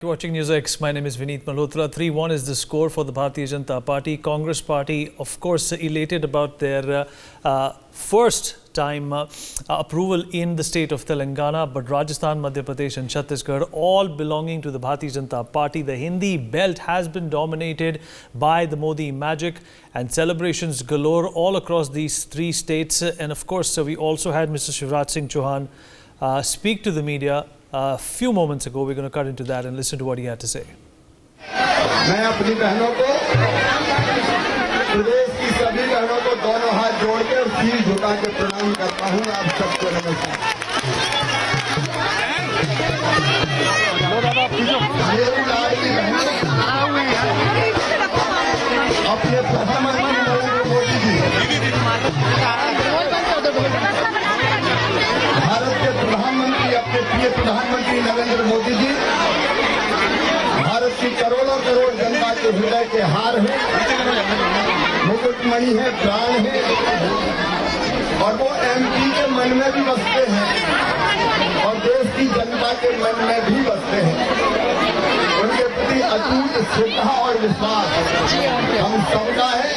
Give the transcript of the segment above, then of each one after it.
You're watching NewsX. My name is Vineet Malhotra. 3-1 is the score for the Bharatiya Janata Party. Congress Party, of course, elated about their first time approval in the state of Telangana, but Rajasthan, Madhya Pradesh and Chhattisgarh, all belonging to the Bharatiya Janata Party. The Hindi belt has been dominated by the Modi magic, and celebrations galore all across these three states. And of course, we also had Mr. Shivraj Singh Chauhan speak to the media a few moments ago. We're going to cut into that and listen to what he had to say. मैं अपनी बहनों को, प्रदेश की सभी बहनों को दोनों हाथ जोड़ के और सिर झुका के प्रणाम करता हूँ। आप सबको नमस्कार। मेरी लाडली बहनों, अपने प्रधानमंत्री नरेंद्र मोदी जी, भारत के प्रधानमंत्री, अपने प्रिय प्रधानमंत्री नरेंद्र मोदी जी भारत की करोड़ों करोड़ जनता के हृदय के हार है, मुकुटमणि है, प्राण है, और वो एमपी के मन में भी बसते हैं और देश की जनता के मन में भी बसते हैं। उनके प्रति अटूट श्रद्धा और विश्वास हम सबका है।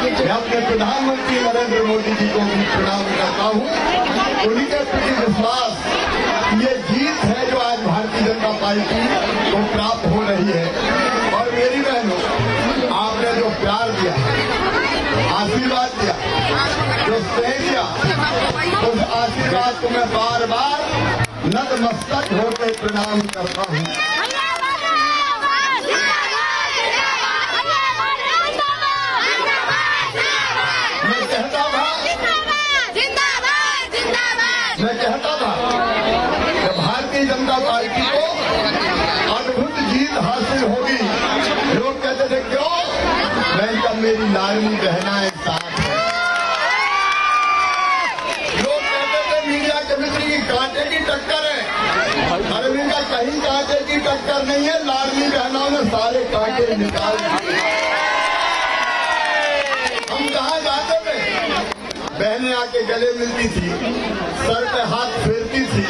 मैं अपने प्रधानमंत्री नरेंद्र मोदी जी को भी प्रणाम करता हूँ। उन्हीं के प्रति विश्वास, ये जीत है जो आज भारतीय जनता पार्टी को प्राप्त हो रही है। और मेरी बहनों, आपने जो प्यार दिया, आशीर्वाद दिया, जो स्नेह दिया, उस आशीर्वाद को मैं बार बार नतमस्तक होकर प्रणाम करता हूँ। मैं कहता था कि भारतीय जनता पार्टी को अद्भुत जीत हासिल होगी। लोग कहते थे क्यों? मैं कहा मेरी लाडली बहनाएं साथ है। लोग कहते थे मीडिया केमिस्ट्री की कांटे की टक्कर है। अरे इनका कहीं कांटे की टक्कर नहीं है। लाडली बहनों ने सारे कांटे निकाल दिए। हम कहाँ जाते थे, बहनें आके गले मिलती थी, सर पे हाथ फेरती थी,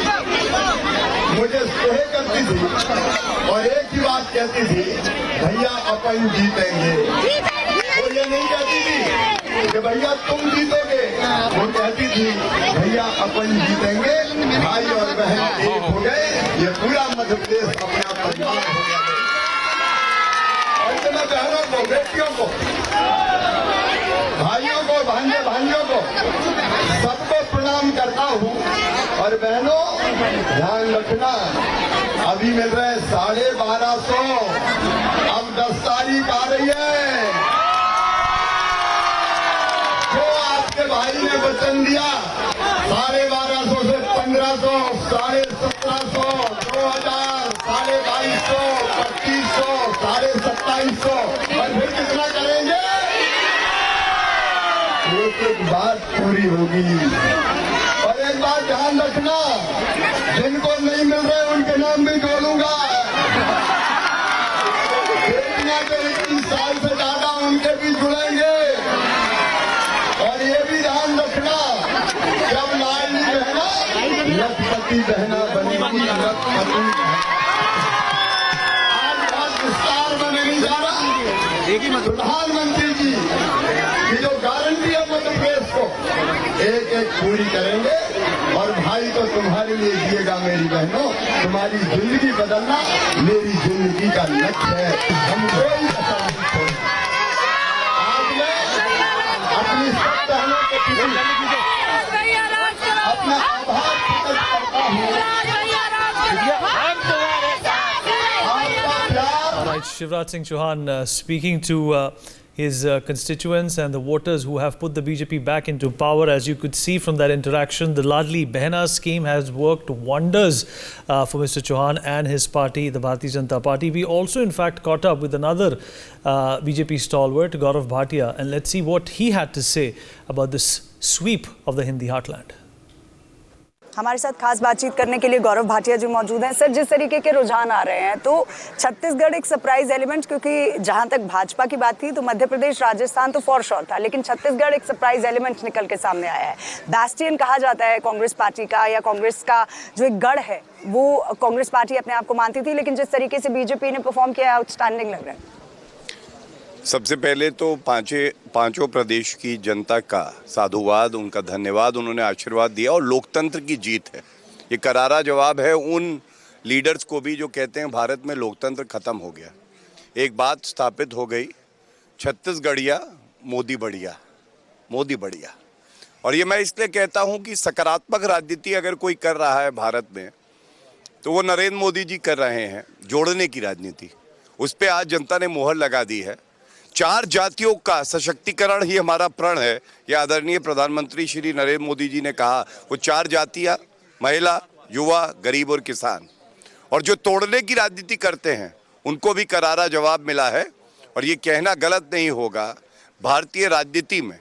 मुझे स्नेह करती थी और एक ही बात कहती थी, भैया अपन जीतेंगे। वो ये नहीं कहती थी कि भैया तुम जीतोगे, वो कहती थी भैया अपन जीतेंगे। भाई और बहन एक हो गए, ये पूरा मध्य प्रदेश अपना परिवार हो गया। और मैं बहनों को, बेटियों को, भाइयों को, भांजे भांजों को, सबको प्रणाम करता हूँ। और बहनों, ध्यान रखना, अभी मिल रहे 1250, अब 10 तारीख आ रही है। जो आपके भाई ने वचन दिया 1250 से 1500, 1750, 2000, 2250, 2500, 2750 और फिर कितना करेंगे? एक बात पूरी होगी। और एक बात ध्यान रखना, जिनको नहीं मिल रहे उनके नाम भी जोड़ूंगा। बेटियां जो 21 साल से ज्यादा उनके भी जुड़ेंगे। और ये भी ध्यान रखना, जब लाडली बहना लखपति बहना बनेगी, लखपति। आज बहुत विस्तार में नहीं जा रहा। प्रधानमंत्री जी की जो गारंटी है मध्य प्रदेश को एक एक पूरी करेंगे। और भाई तो तुम्हारे लिए जिएगा मेरी बहनों। तुम्हारी जिंदगी बदलना मेरी जिंदगी का लक्ष्य है। हम कोई कसर नहीं छोड़ेंगे। आज मैं अपनी सब बहनों को अपना आभार प्रकट करता हूँ। Right, Shivraj Singh Chauhan speaking to his constituents and the voters who have put the BJP back into power. As you could see from that interaction, the Ladli Behna scheme has worked wonders for Mr. Chauhan and his party, the Bharatiya Janata Party. We also, in fact, caught up with another BJP stalwart, Gaurav Bhatia, and let's see what he had to say about this sweep of the Hindi heartland. हमारे साथ खास बातचीत करने के लिए गौरव भाटिया जी मौजूद हैं। Sir, जिस तरीके के रुझान आ रहे हैं तो छत्तीसगढ़ एक सरप्राइज एलिमेंट, क्योंकि जहां तक भाजपा की बात थी तो मध्य प्रदेश राजस्थान तो फॉर श्योर था, लेकिन छत्तीसगढ़ एक सरप्राइज एलिमेंट निकल के सामने आया है। बैस्टियन कहा जाता है कांग्रेस पार्टी का, या कांग्रेस का जो एक गढ़ है वो कांग्रेस पार्टी अपने आप को मानती थी, लेकिन जिस तरीके से बीजेपी ने परफॉर्म किया आउटस्टैंडिंग लग रहा है। सबसे पहले तो पांचों प्रदेश की जनता का साधुवाद, उनका धन्यवाद, उन्होंने आशीर्वाद दिया और लोकतंत्र की जीत है। ये करारा जवाब है उन लीडर्स को भी जो कहते हैं भारत में लोकतंत्र खत्म हो गया। एक बात स्थापित हो गई, छत्तीसगढ़िया मोदी बढ़िया, मोदी बढ़िया। और ये मैं इसलिए कहता हूँ कि सकारात्मक राजनीति अगर कोई कर रहा है भारत में तो वो नरेंद्र मोदी जी कर रहे हैं, जोड़ने की राजनीति। उस पर आज जनता ने मोहर लगा दी है। 4 जातियों का सशक्तिकरण ही हमारा प्रण है। यह आदरणीय प्रधानमंत्री श्री नरेंद्र मोदी जी ने कहा, वो 4 जातियां, महिला, युवा, गरीब और किसान। और जो तोड़ने की राजनीति करते हैं उनको भी करारा जवाब मिला है। और ये कहना गलत नहीं होगा, भारतीय राजनीति में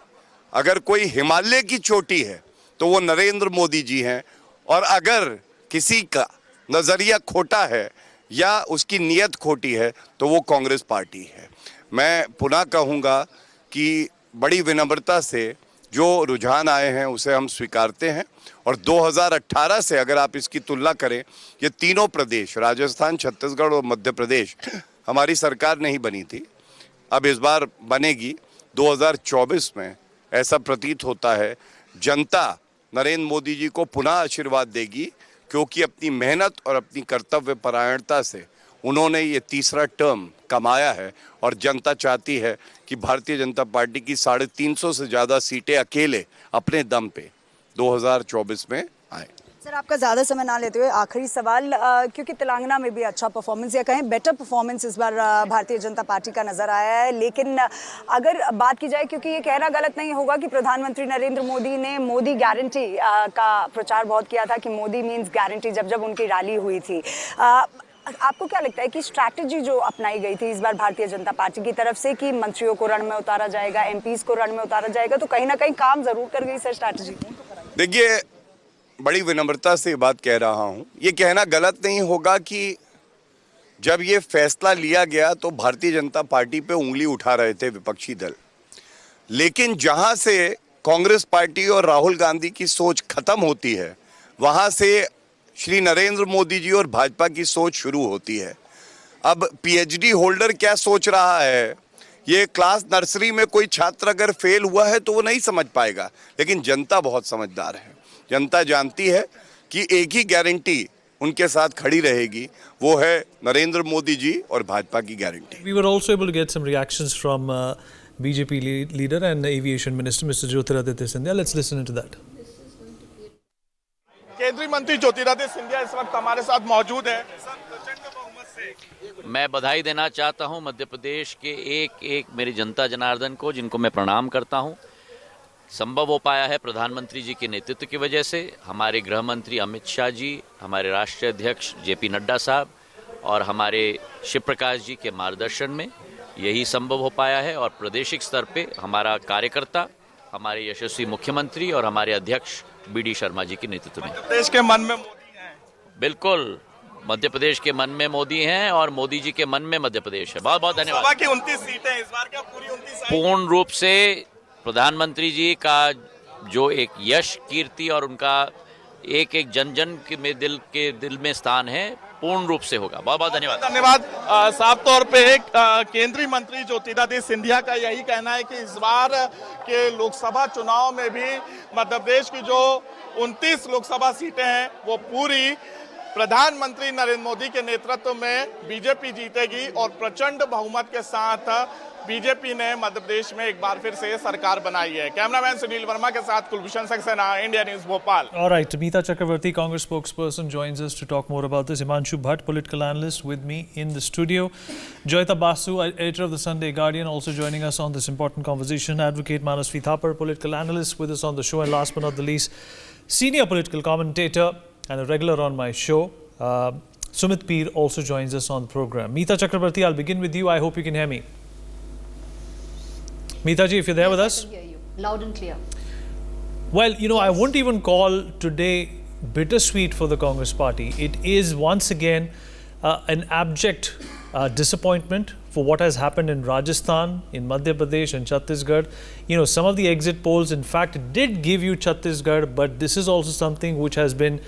अगर कोई हिमालय की चोटी है तो वो नरेंद्र मोदी जी हैं। और अगर किसी का नजरिया खोटा है या उसकी नीयत खोटी है तो वो कांग्रेस पार्टी है। मैं पुनः कहूँगा कि बड़ी विनम्रता से जो रुझान आए हैं उसे हम स्वीकारते हैं। और 2018 से अगर आप इसकी तुलना करें, ये तीनों प्रदेश राजस्थान, छत्तीसगढ़ और मध्य प्रदेश, हमारी सरकार नहीं बनी थी, अब इस बार बनेगी। 2024 में ऐसा प्रतीत होता है जनता नरेंद्र मोदी जी को पुनः आशीर्वाद देगी, क्योंकि अपनी मेहनत और अपनी कर्तव्य परायणता से उन्होंने ये तीसरा टर्म कमाया है। और जनता चाहती है कि भारतीय जनता पार्टी की 350 से ज़्यादा सीटें अकेले अपने दम पे 2024 में आए। सर, आपका ज़्यादा समय ना लेते हुए आखिरी सवाल, क्योंकि तेलंगाना में भी अच्छा परफॉर्मेंस या कहें बेटर परफॉर्मेंस इस बार भारतीय जनता पार्टी का नज़र आया है, लेकिन अगर बात की जाए, क्योंकि ये कहना गलत नहीं होगा कि प्रधानमंत्री नरेंद्र मोदी ने मोदी गारंटी का प्रचार बहुत किया था कि मोदी मीन्स गारंटी, जब उनकी रैली हुई थी। आपको क्या लगता है कि स्ट्रैटेजी जो अपनाई गई थी इस बार भारतीय जनता पार्टी की तरफ से कि मंत्रियों को रण में उतारा जाएगा, एमपीज को रण में उतारा जाएगा, तो कहीं ना कहीं काम जरूर कर गई सर स्ट्रैटेजी? देखिए, बड़ी विनम्रता से बात कह रहा हूं, ये कहना गलत नहीं होगा कि जब ये फैसला लिया गया तो भारतीय जनता पार्टी पे उंगली उठा रहे थे विपक्षी दल। लेकिन जहां से कांग्रेस पार्टी और राहुल गांधी की सोच खत्म होती है, वहां से श्री नरेंद्र मोदी जी और भाजपा की सोच शुरू होती है। अब पीएचडी होल्डर क्या सोच रहा है, ये क्लास नर्सरी में कोई छात्र अगर फेल हुआ है तो वो नहीं समझ पाएगा, लेकिन जनता बहुत समझदार है। जनता जानती है कि एक ही गारंटी उनके साथ खड़ी रहेगी, वो है नरेंद्र मोदी जी और भाजपा की guarantee. We were also able to get some reactions from BJP leader and aviation minister Mr. Jyotiraditya Scindia. Let's listen into that. केंद्रीय मंत्री ज्योतिरादित्य सिंधिया इस वक्त हमारे साथ मौजूद है। सर, प्रचंड बहुमत से मैं बधाई देना चाहता हूं मध्य प्रदेश के एक मेरी जनता जनार्दन को, जिनको मैं प्रणाम करता हूं। संभव हो पाया है प्रधानमंत्री जी के नेतृत्व की वजह से। हमारे गृह मंत्री अमित शाह जी, हमारे राष्ट्रीय अध्यक्ष जेपी नड्डा साहब और हमारे शिव प्रकाश जी के मार्गदर्शन में यही संभव हो पाया है। और प्रादेशिक स्तर पे हमारा कार्यकर्ता, हमारे यशस्वी मुख्यमंत्री और हमारे अध्यक्ष बीडी शर्मा जी के नेतृत्व में। देश के मन में मोदी हैं। बिल्कुल, मध्य प्रदेश के मन में मोदी हैं और मोदी जी के मन में मध्य प्रदेश है। बहुत बहुत धन्यवाद। सभा की 29 सीटें इस बार क्या पूरी 29? पूर्ण रूप से प्रधानमंत्री जी का जो एक यश, कीर्ति और उनका एक जन जन के दिल में स्थान है, पूर्ण रूप से होगा। बहुत बहुत धन्यवाद। धन्यवाद। साफ तौर पे केंद्रीय मंत्री ज्योतिरादित्य सिंधिया का यही कहना है कि इस बार के लोकसभा चुनाव में भी मध्य प्रदेश की जो 29 लोकसभा सीटें हैं वो पूरी प्रधानमंत्री नरेंद्र मोदी के नेतृत्व में बीजेपी जीतेगी और प्रचंड बहुमत के साथ बीजेपी ने मध्य प्रदेश में एक बार फिर से सरकार बनाई है। कैमरामैन सुनील वर्मा के साथ Kulbhushan Saxena, India news Bhopal. All right, Meeta Chakravarti, Congress spokesperson, joins us to talk more about this. Himanshu Bhatt, political analyst, with me in the studio. Joyita Basu, editor of the Sunday Guardian, also joining us on this important conversation. Advocate Manasvi Thapar, political analyst, with us on the show. And last but not the least, senior political commentator and a regular on my show, Sumit Peer, also joins us on the program. Meeta Chakravarti, I'll begin with you. I hope you can hear me. Meeta ji, if you're there with us. I can hear you loud and clear. Well, you know, I wouldn't even call today bittersweet for the Congress party. It is once again an abject disappointment for what has happened in Rajasthan, in Madhya Pradesh and Chhattisgarh. You know, some of the exit polls, in fact, did give you Chhattisgarh, but this is also something which has been,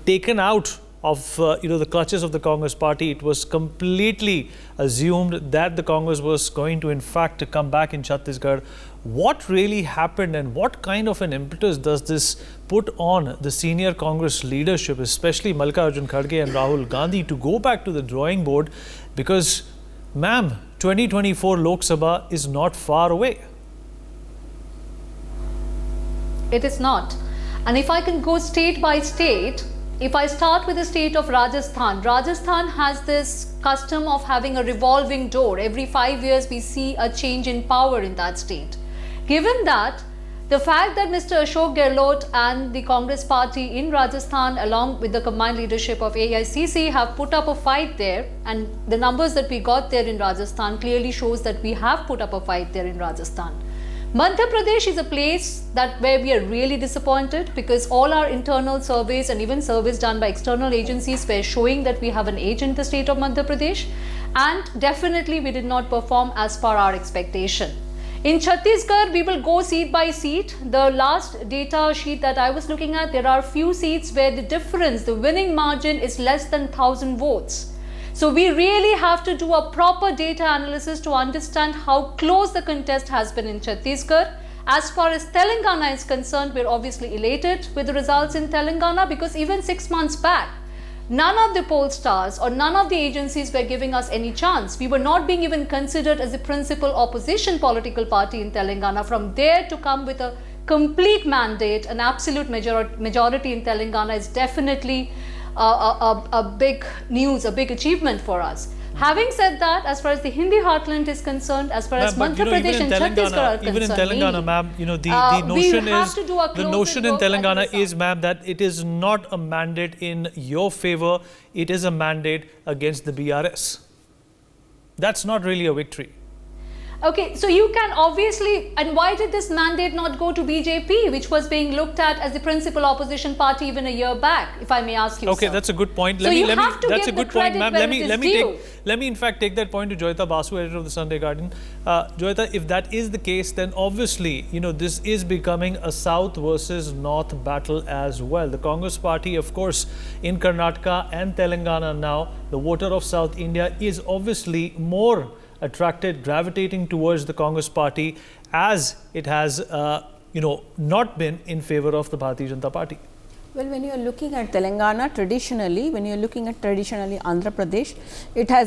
taken out of, the clutches of the Congress party. It was completely assumed that the Congress was going to, in fact, come back in Chhattisgarh. What really happened and what kind of an impetus does this put on the senior Congress leadership, especially Mallikarjun Kharge and Rahul Gandhi, to go back to the drawing board? Because, ma'am, 2024 Lok Sabha is not far away. It is not. And if I can go state by state, if I start with the state of Rajasthan, Rajasthan has this custom of having a revolving door. Every 5 years we see a change in power in that state. Given that, the fact that Mr. Ashok Gehlot and the Congress party in Rajasthan, along with the combined leadership of AICC, have put up a fight there, and the numbers that we got there in Rajasthan clearly shows that we have put up a fight there in Rajasthan. Madhya Pradesh is a place where we are really disappointed, because all our internal surveys and even surveys done by external agencies were showing that we have an edge in the state of Madhya Pradesh, and definitely we did not perform as per our expectation. In Chhattisgarh, we will go seat by seat. The last data sheet that I was looking at, there are few seats where the difference, the winning margin is less than 1,000 votes. So we really have to do a proper data analysis to understand how close the contest has been in Chhattisgarh. As far as Telangana is concerned, we're obviously elated with the results in Telangana, because even 6 months back, none of the pollsters or none of the agencies were giving us any chance. We were not being even considered as the principal opposition political party in Telangana. From there to come with a complete mandate, an absolute majority in Telangana is definitely a big news, a big achievement for us. Having said that, as far as the Hindi heartland is concerned, as far as Madhya Pradesh and Chhattisgarh are concerned, even in Telangana, ma'am, the notion in Telangana is, ma'am, that it is not a mandate in your favor. It is a mandate against the BRS. That's not really a victory. Okay, so you can obviously, and why did this mandate not go to BJP, which was being looked at as the principal opposition party even a year back, if I may ask you, okay, sir? That's a good point. That's a good point, ma'am. Let me in fact take that point to Joyita Basu, editor of the Sunday Guardian. Joyita, if that is the case, then obviously, this is becoming a South versus North battle as well. The Congress party, of course, in Karnataka and Telangana now, the voter of South India is obviously more gravitating towards the Congress party, as it has, not been in favor of the Bharatiya Janata Party. Well, when you are looking at Telangana, traditionally, Andhra Pradesh,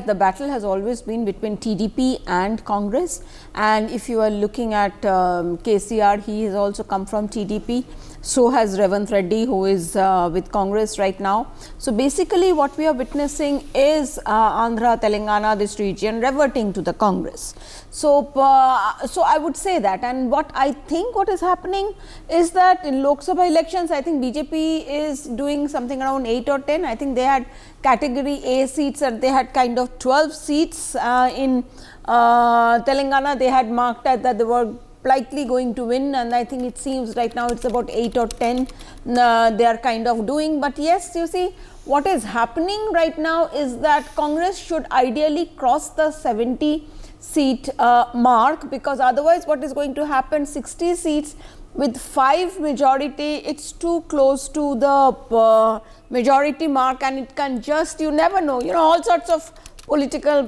the battle has always been between TDP and Congress. And if you are looking at KCR, he has also come from TDP. So has Revanth Reddy, who is with Congress right now. So basically what we are witnessing is Andhra, Telangana, this region reverting to the Congress. So I would say that, and what I think what is happening is that in Lok Sabha elections, I think BJP is doing something around 8 or 10. I think they had category A seats, and they had kind of 12 seats. In Telangana, they had marked that they were likely going to win, and I think it seems right now it's about 8 or 10 they are kind of doing. But yes, you see, what is happening right now is that Congress should ideally cross the 70 seat mark, because otherwise what is going to happen, 60 seats with 5 majority, it's too close to the majority mark, and it can just, you never know, all sorts of political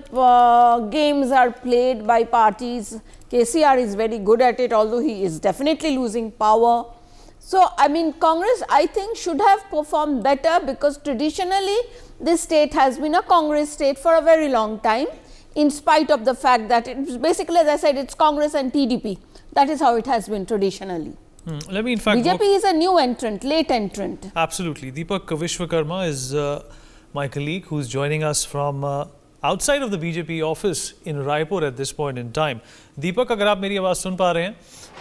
games are played by parties. KCR is very good at it, although he is definitely losing power. So, I mean, Congress, I think, should have performed better, because traditionally this state has been a Congress state for a very long time, in spite of the fact that it's basically, as I said, it's Congress and TDP. That is how it has been traditionally. Let me in fact BJP is a new entrant, late entrant. Absolutely. Deepak Vishwakarma is my colleague who's joining us from outside of the BJP office in Raipur at this point in time. Deepak, अगर आप मेरी आवाज़ सुन पा रहे हैं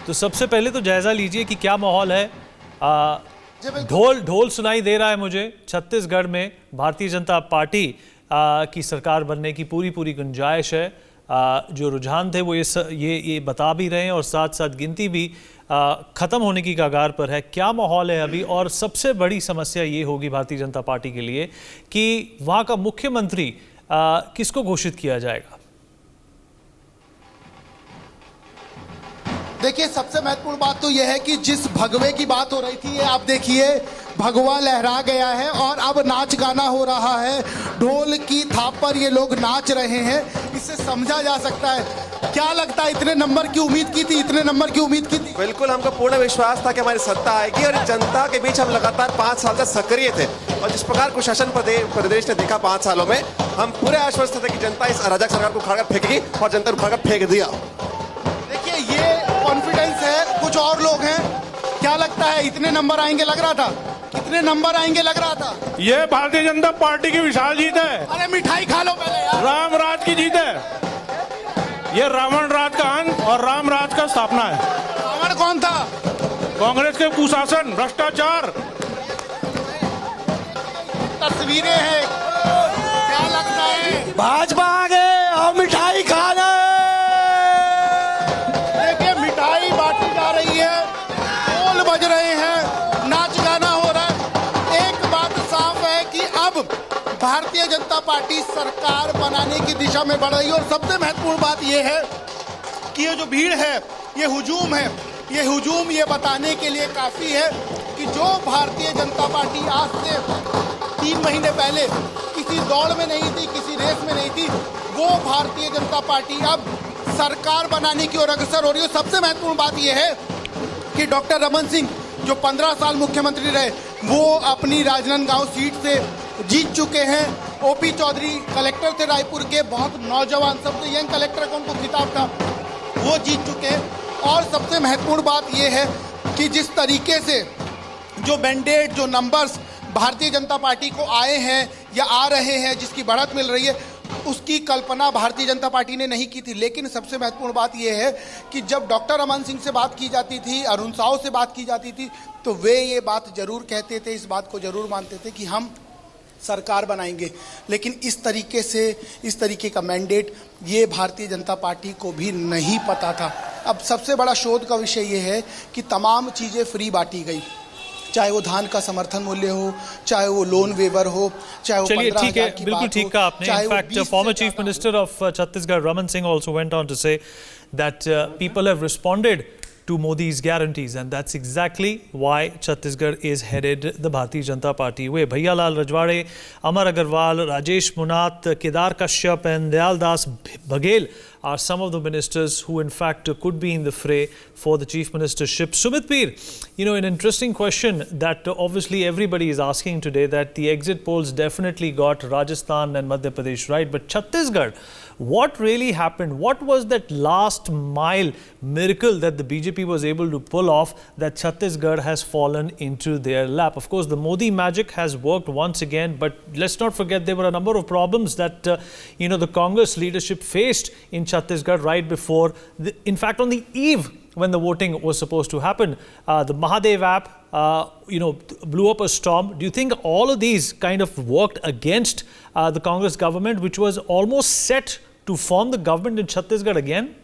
तो सबसे पहले तो जायज़ा लीजिए कि क्या माहौल है. ढोल सुनाई दे रहा है मुझे. छत्तीसगढ़ में भारतीय जनता पार्टी की सरकार बनने की पूरी गुंजाइश है. जो रुझान थे वो ये बता भी रहे हैं और साथ साथ गिनती भी ख़त्म होने की कगार पर है। क्या माहौल है अभी? और सबसे बड़ी समस्या ये होगी भारतीय जनता पार्टी के लिए कि वहाँ का मुख्यमंत्री किसको घोषित किया जाएगा? देखिए, सबसे महत्वपूर्ण बात तो यह है कि जिस भगवे की बात हो रही थी, ये आप देखिए भगवा लहरा गया है और अब नाच गाना हो रहा है। ढोल की थाप पर ये लोग नाच रहे हैं। इससे समझा जा सकता है। क्या लगता है, इतने नंबर की उम्मीद की थी? इतने नंबर की उम्मीद की थी? बिल्कुल, हमको पूर्ण विश्वास था कि हमारी सत्ता आएगी और जनता के बीच हम लगातार 5 साल से सक्रिय थे और जिस प्रकार कुशासन प्रदेश ने देखा 5 सालों में, हम पूरे आश्वस्त थे कि जनता इस अराजक सरकार को उखाड़कर फेंकेगी और जनता ने उखाड़कर फेंक दिया। देखिए, ये कॉन्फिडेंस है। कुछ और लोग हैं, क्या लगता है इतने नंबर आएंगे? लग रहा था कितने नंबर आएंगे? लग रहा था ये भारतीय जनता पार्टी की विशाल जीत है। अरे मिठाई खा लो पहले यार। राम राज की जीत है। ये रावण राज का अंत और राम राज का स्थापना है। रावण कौन था? कांग्रेस के कुशासन, भ्रष्टाचार। तस्वीरें हैं, क्या लगता है? भाजपा आ गए और मिठाई खा रहे। देखिए, मिठाई बांटी जा रही है, ढोल बज रहे हैं, नाच गाना हो रहा है। एक बात साफ है कि अब भारतीय जनता पार्टी सरकार बनाने की दिशा में बढ़ रही है और सबसे महत्वपूर्ण बात यह है कि ये जो भीड़ है, ये हुजूम है, ये हुजूम ये बताने के लिए काफी है कि जो भारतीय जनता पार्टी आज से 3 महीने पहले किसी दौड़ में नहीं थी, किसी रेस में नहीं थी, वो भारतीय जनता पार्टी अब सरकार बनाने की ओर अग्रसर हो रही है। सबसे महत्वपूर्ण बात यह है कि डॉक्टर रमन सिंह जो 15 साल मुख्यमंत्री रहे, वो अपनी राजनांदगांव सीट से जीत चुके हैं। ओपी चौधरी कलेक्टर थे रायपुर के, बहुत नौजवान, सबसे यंग कलेक्टर को उनको खिताब था, वो जीत चुके हैं। और सबसे महत्वपूर्ण बात यह है कि जिस तरीके से जो मैंडेट, जो नंबर्स भारतीय जनता पार्टी को आए हैं या आ रहे हैं, जिसकी बढ़त मिल रही है, उसकी कल्पना भारतीय जनता पार्टी ने नहीं की थी। लेकिन सबसे महत्वपूर्ण बात यह है कि जब डॉक्टर रमन सिंह से बात की जाती थी, अरुण साव से बात की जाती थी, तो वे ये बात जरूर कहते थे, इस बात को जरूर मानते थे कि हम सरकार बनाएंगे। लेकिन इस तरीके से, इस तरीके का मैंडेट ये भारतीय जनता पार्टी को भी नहीं पता था। अब सबसे बड़ा शोध का विषय ये है कि तमाम चीज़ें फ्री बांटी गई, चाहे वो धान का समर्थन मूल्य हो, चाहे वो लोन वेवर हो, चाहे वो 15,000 की बिल्कुल ठीक कहा आपने। In fact, former Chief Minister of Chhattisgarh, Raman Singh, also went on to say that people have responded to Modi's guarantees, and that's exactly why Chhattisgarh is headed the Bharatiya Janata Party way. Bhaiya Lal Rajwade, Amar Agarwal, Rajesh Munat, Kedar Kashyap and Dayal Das Baghel are some of the ministers who in fact could be in the fray for the chief ministership. Sumit Peer, you know, an interesting question that obviously everybody is asking today, that the exit polls definitely got Rajasthan and Madhya Pradesh right, but Chhattisgarh, what really happened? What was that last mile miracle that the BJP was able to pull off that Chhattisgarh has fallen into their lap? Of course, the Modi magic has worked once again, but let's not forget there were a number of problems that the Congress leadership faced in Chhattisgarh right before, in fact on the eve when the voting was supposed to happen. The Mahadev app, blew up a storm. Do you think all of these kind of worked against the Congress government, which was almost set to form the government in Chhattisgarh again?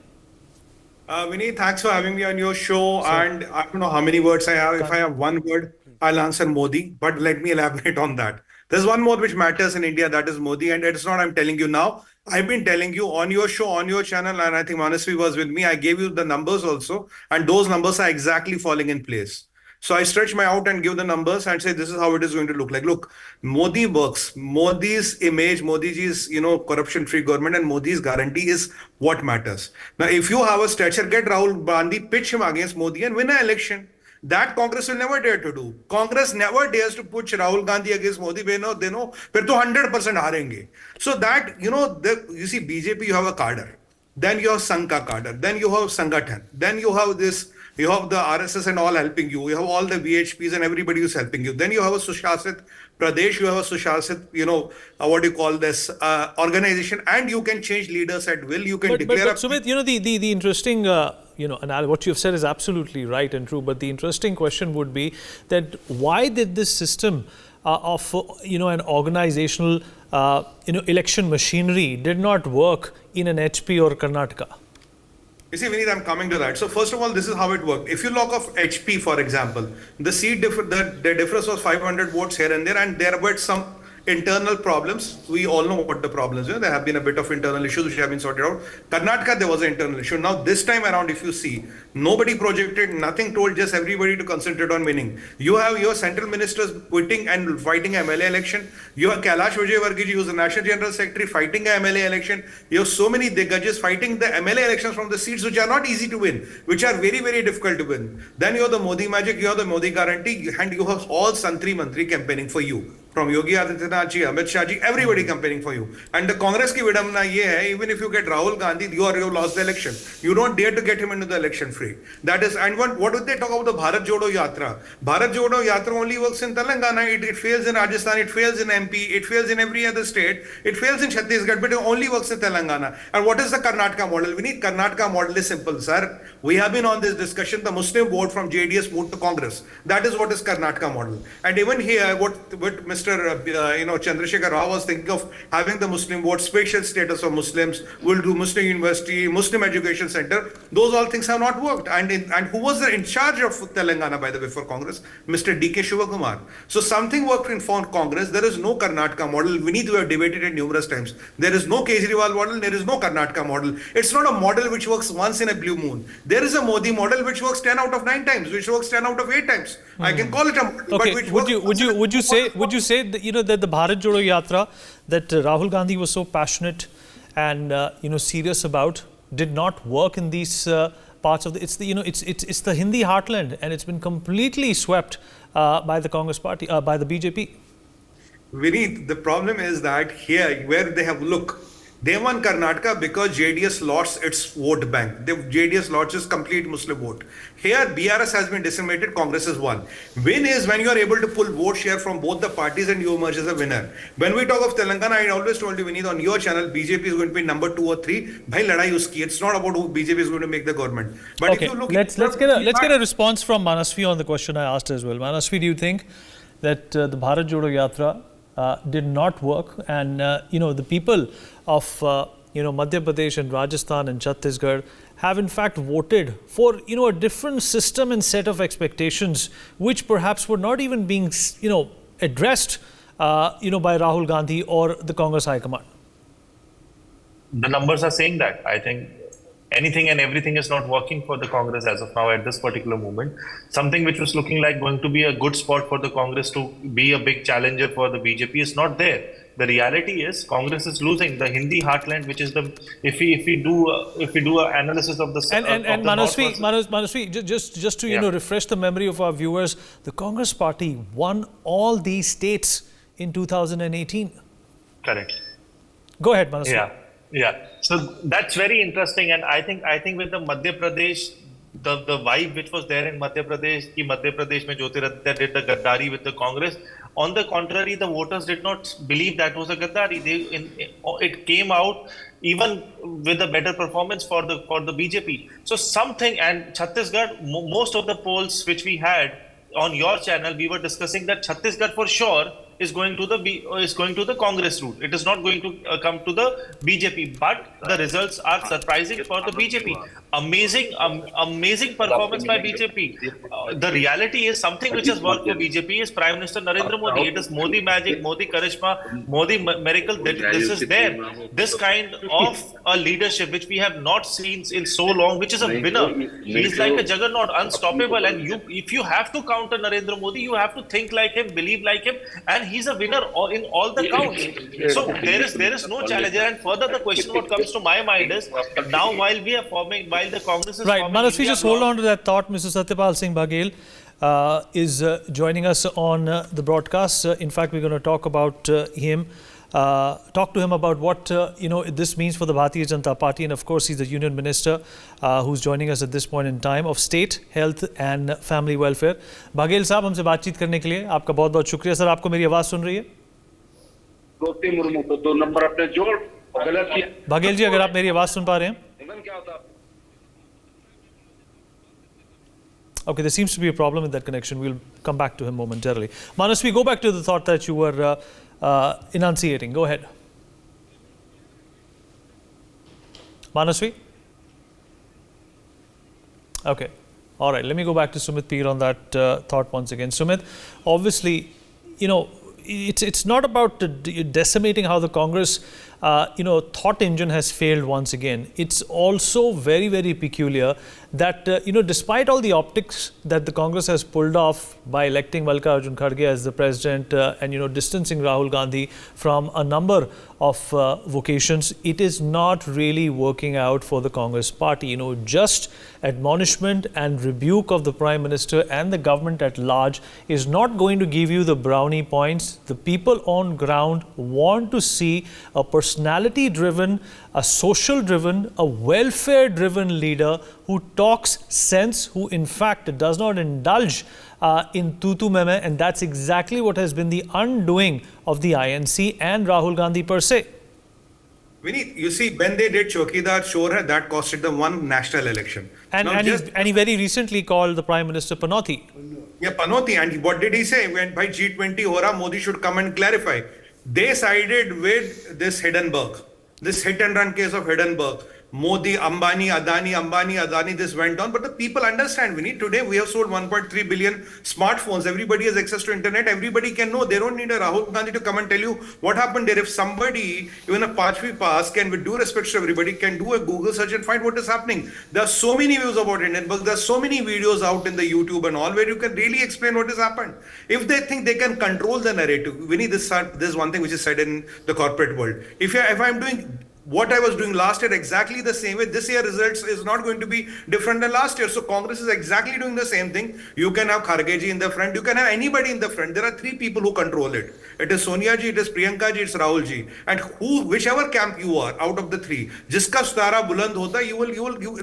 Vineet, thanks for having me on your show. And I don't know how many words I have. If I have one word, I'll answer Modi. But let me elaborate on that. There's one more which matters in India, that is Modi. And it's not I'm telling you now. I've been telling you on your show, on your channel, and I think Manasvi was with me. I gave you the numbers also. And those numbers are exactly falling in place. So I stretch my out and give the numbers and say this is how it is going to look like. Look, Modi works. Modi's image, Modi's, corruption-free government and Modi's guarantee is what matters. Now, if you have a stretcher, get Rahul Gandhi, pitch him against Modi and win an election. That Congress will never dare to do. Congress never dares to put Rahul Gandhi against Modi. They know, फिर तो 100% हारेंगे. So that, you see, BJP, you have a cadre. Then you have Sangha cadre. Then you have Sangathan. Then you have this. You have the RSS and all helping you. You have all the VHPs and everybody who's helping you. Then you have a Sushasit Pradesh. You have a Sushasit, what do you call this, organization. And you can change leaders at will. You can declare... But Sumit, the interesting, and what you've said is absolutely right and true. But the interesting question would be that why did this system of an organizational election machinery did not work in an HP or Karnataka? You see, Vineet, I'm coming to that. So first of all, this is how it worked. If you look of HP, for example, the seat the difference was 500 votes here and there were some internal problems. We all know what the problems are. There have been a bit of internal issues which have been sorted out. Karnataka, there was an internal issue. Now, this time around, if you see, nobody projected, nothing told, just everybody to concentrate on winning. You have your central ministers quitting and fighting a MLA election. You have Kailash Vijayvargiji, who's the National General Secretary, fighting a MLA election. You have so many Diggajis fighting the MLA elections from the seats which are not easy to win, which are very, very difficult to win. Then you have the Modi magic, you have the Modi guarantee, and you have all Santri Mantri campaigning for you. From Yogi Adityanath ji, Amit Shah ji, everybody campaigning for you. And the Congress ki vidamna ye hai, even if you get Rahul Gandhi, you lost the election. You don't dare to get him into the election free. That is, and what would they talk about the Bharat Jodo Yatra? Bharat Jodo Yatra only works in Telangana, it fails in Rajasthan, it fails in MP, it fails in every other state, it fails in Chhattisgarh, but it only works in Telangana. And what is the Karnataka model? We need Karnataka model is simple, sir. We have been on this discussion, the Muslim vote from JDS moved to Congress. That is what is Karnataka model. And even here, what Mr. Chandrasekhar Rao was thinking of having the Muslim vote, special status of Muslims, will do Muslim university, Muslim education center. Those all things have not worked. And who was in charge of Telangana, by the way, for Congress? Mr. D.K. Shivakumar. So something worked in Congress. There is no Karnataka model. We need to have debated it numerous times. There is no Kejriwal model. There is no Karnataka model. It's not a model which works once in a blue moon. There is a Modi model which works 10 out of 9 times, which works 10 out of 8 times. I can call it a model, okay. but which would you say that, that the Bharat Jodo Yatra that Rahul Gandhi was so passionate and serious about did not work in these parts of it's the Hindi heartland, and it's been completely swept by the Congress party, by the BJP. Vineet, the problem is that here, where they have they won Karnataka because JDS lost its vote bank. JDS lost its complete Muslim vote. Here, BRS has been decimated, Congress has won. Win is when you are able to pull vote share from both the parties and you emerge as a winner. When we talk of Telangana, I always told you, Vineet, on your channel, BJP is going to be number 2 or 3. Bhai, ladai uski. It's not about who BJP is going to make the government. But okay, if you look, let's get a response from Manasvi on the question I asked as well. Manasvi, do you think that the Bharat Jodo Yatra did not work, and the people of Madhya Pradesh and Rajasthan and Chhattisgarh have in fact voted for a different system and set of expectations which perhaps were not even being addressed by Rahul Gandhi or the Congress High Command? The numbers are saying that. I think anything and everything is not working for the Congress as of now at this particular moment. Something which was looking like going to be a good spot for the Congress to be a big challenger for the BJP is not there. The reality is Congress is losing the Hindi heartland, which is the if we do an analysis of the and Manasvi, just to refresh the memory of our viewers, the Congress party won all these states in 2018. Correct. Go ahead, Manasvi. Yeah. So that's very interesting, and I think with the Madhya Pradesh, the vibe which was there in Madhya Pradesh, ki Madhya Pradesh mein Jyotiraditya did the gaddari with the Congress. On the contrary, the voters did not believe that was a gaddari. It came out even with a better performance for the BJP. So something, and Chhattisgarh, most of the polls which we had on your channel, we were discussing that Chhattisgarh for sure is going to the Congress route. It is not going to come to the BJP, but the results are surprising for the BJP. Amazing performance by BJP. The reality is something which has worked for BJP is Prime Minister Narendra Modi. It is Modi magic, Modi charisma, Modi miracle. This is there. This kind of a leadership which we have not seen in so long, which is a winner. He is like a juggernaut, unstoppable. And if you have to counter Narendra Modi, you have to think like him, believe like him, and he's a winner in all the counts. So there is no challenger. And further, the question what comes to my mind is now while the Congress is right, Manasvi, just hold on to that thought. Mr. Satyapal Singh Baghel is joining us on the broadcast. In fact, we're going to talk about him. Talk to him about what this means for the Bharatiya Janata Party, and of course he's the Union Minister who's joining us at this point in time of State, Health and Family Welfare. Baghel साहब हमसे बातचीत करने के लिए आपका बहुत-बहुत शुक्रिया sir. आपको मेरी आवाज सुन रही है? बाघेल जी, अगर आप मेरी आवाज सुन पा रहे हैं. Okay, there seems to be a problem with that connection. We'll come back to him momentarily. Manasvi, go back to the thought that you were enunciating. Go ahead. Manasvi? Okay. All right. Let me go back to Sumit Peer on that thought once again. Sumit, obviously, it's not about decimating how the Congress, thought engine has failed once again. It's also very, very peculiar that, despite all the optics that the Congress has pulled off by electing Mallikarjun Kharge as the president and, distancing Rahul Gandhi from a number of vocations, it is not really working out for the Congress party. Just admonishment and rebuke of the Prime Minister and the government at large is not going to give you the brownie points. The people on ground want to see a personality-driven, a social-driven, a welfare-driven leader who talks sense, who in fact does not indulge in tutu meme, and that's exactly what has been the undoing of the INC and Rahul Gandhi per se. Vineet, you see, when they did Chokidar Chor, that costed them one national election. And he very recently called the Prime Minister Panoti. Yeah, Panoti. And what did he say? When by G20 Hora, Modi should come and clarify. They sided with this Hindenburg, this hit and run case of Hindenburg. Modi, Ambani, Adani, this went on. But the people understand, Vineet. Today we have sold 1.3 billion smartphones. Everybody has access to internet. Everybody can know. They don't need a Rahul Gandhi to come and tell you what happened there. If somebody, even a Pachvi pass, can, with due respect to everybody, can do a Google search and find what is happening. There are so many views about Hindenburg. There are so many videos out in the YouTube and all where you can really explain what has happened. If they think they can control the narrative, Vineet, this is one thing which is said in the corporate world. If I'm doing what I was doing last year exactly the same way, this year results is not going to be different than last year. So Congress is exactly doing the same thing. You can have Kharge ji in the front. You can have anybody in the front. There are three people who control it. It is Sonia ji, it is Priyanka ji, it's Rahul ji. And whichever camp you are out of the three, jiska stara buland hota,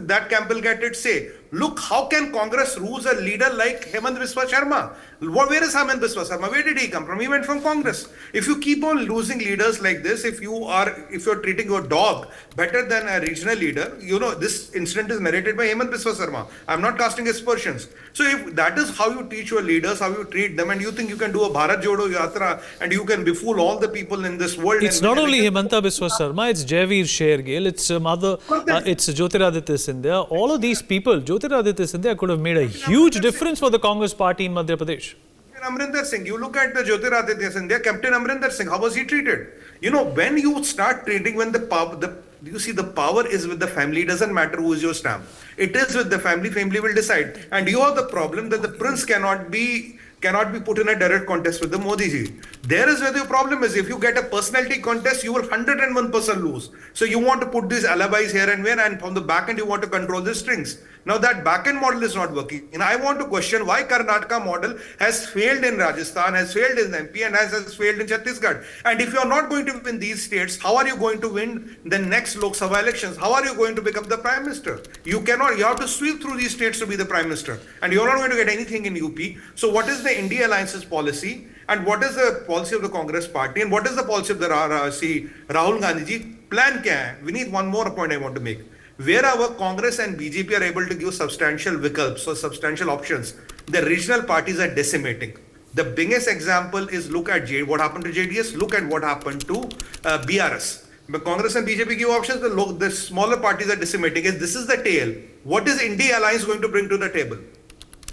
that camp will get its say. Look, how can Congress lose a leader like Hemant Biswa Sharma? Where is Hemant Biswa Sharma? Where did he come from? He went from Congress. If you keep on losing leaders like this, if you're treating your dog better than a regional leader, this incident is narrated by Hemant Biswa Sharma. I'm not casting aspersions. So if that is how you teach your leaders, how you treat them, and you think you can do a Bharat Jodo Yatra and you can befool all the people in this world. It's not only Hemanta Biswa Sharma, it's Jaiveer Shergill, it's it's Jyotiraditya Scindia. All of these people, Jyotiraditya Scindia could have made a huge difference for the Congress party in Madhya Pradesh. Amrinder Singh, you look at the Jyotiraditya Scindia, Captain Amrinder Singh, how was he treated? When you start treating, when the power is with the family, it doesn't matter who is your stamp. It is with the family will decide. And you have the problem that the prince cannot be put in a direct contest with the Modi ji. There is where the problem is. If you get a personality contest, you will 101% lose. So you want to put these alibis here and there, and from the back end you want to control the strings. Now that back end model is not working. And I want to question why Karnataka model has failed in Rajasthan, has failed in MP, and has failed in Chhattisgarh. And if you are not going to win these states, how are you going to win the next Lok Sabha elections? How are you going to become the Prime Minister? You have to sweep through these states to be the Prime Minister. And you're not going to get anything in UP. So what is the India Alliance's policy? And what is the policy of the Congress party? And what is the policy of the Rahul Gandhi ji? Plan kya hai? We need one more point I want to make. Where our Congress and BJP are able to give substantial vikalps or substantial options, the regional parties are decimating. The biggest example is look at what happened to JDS, look at what happened to BRS. The Congress and BJP give options, the smaller parties are decimating. This is the tail. What is India Alliance going to bring to the table?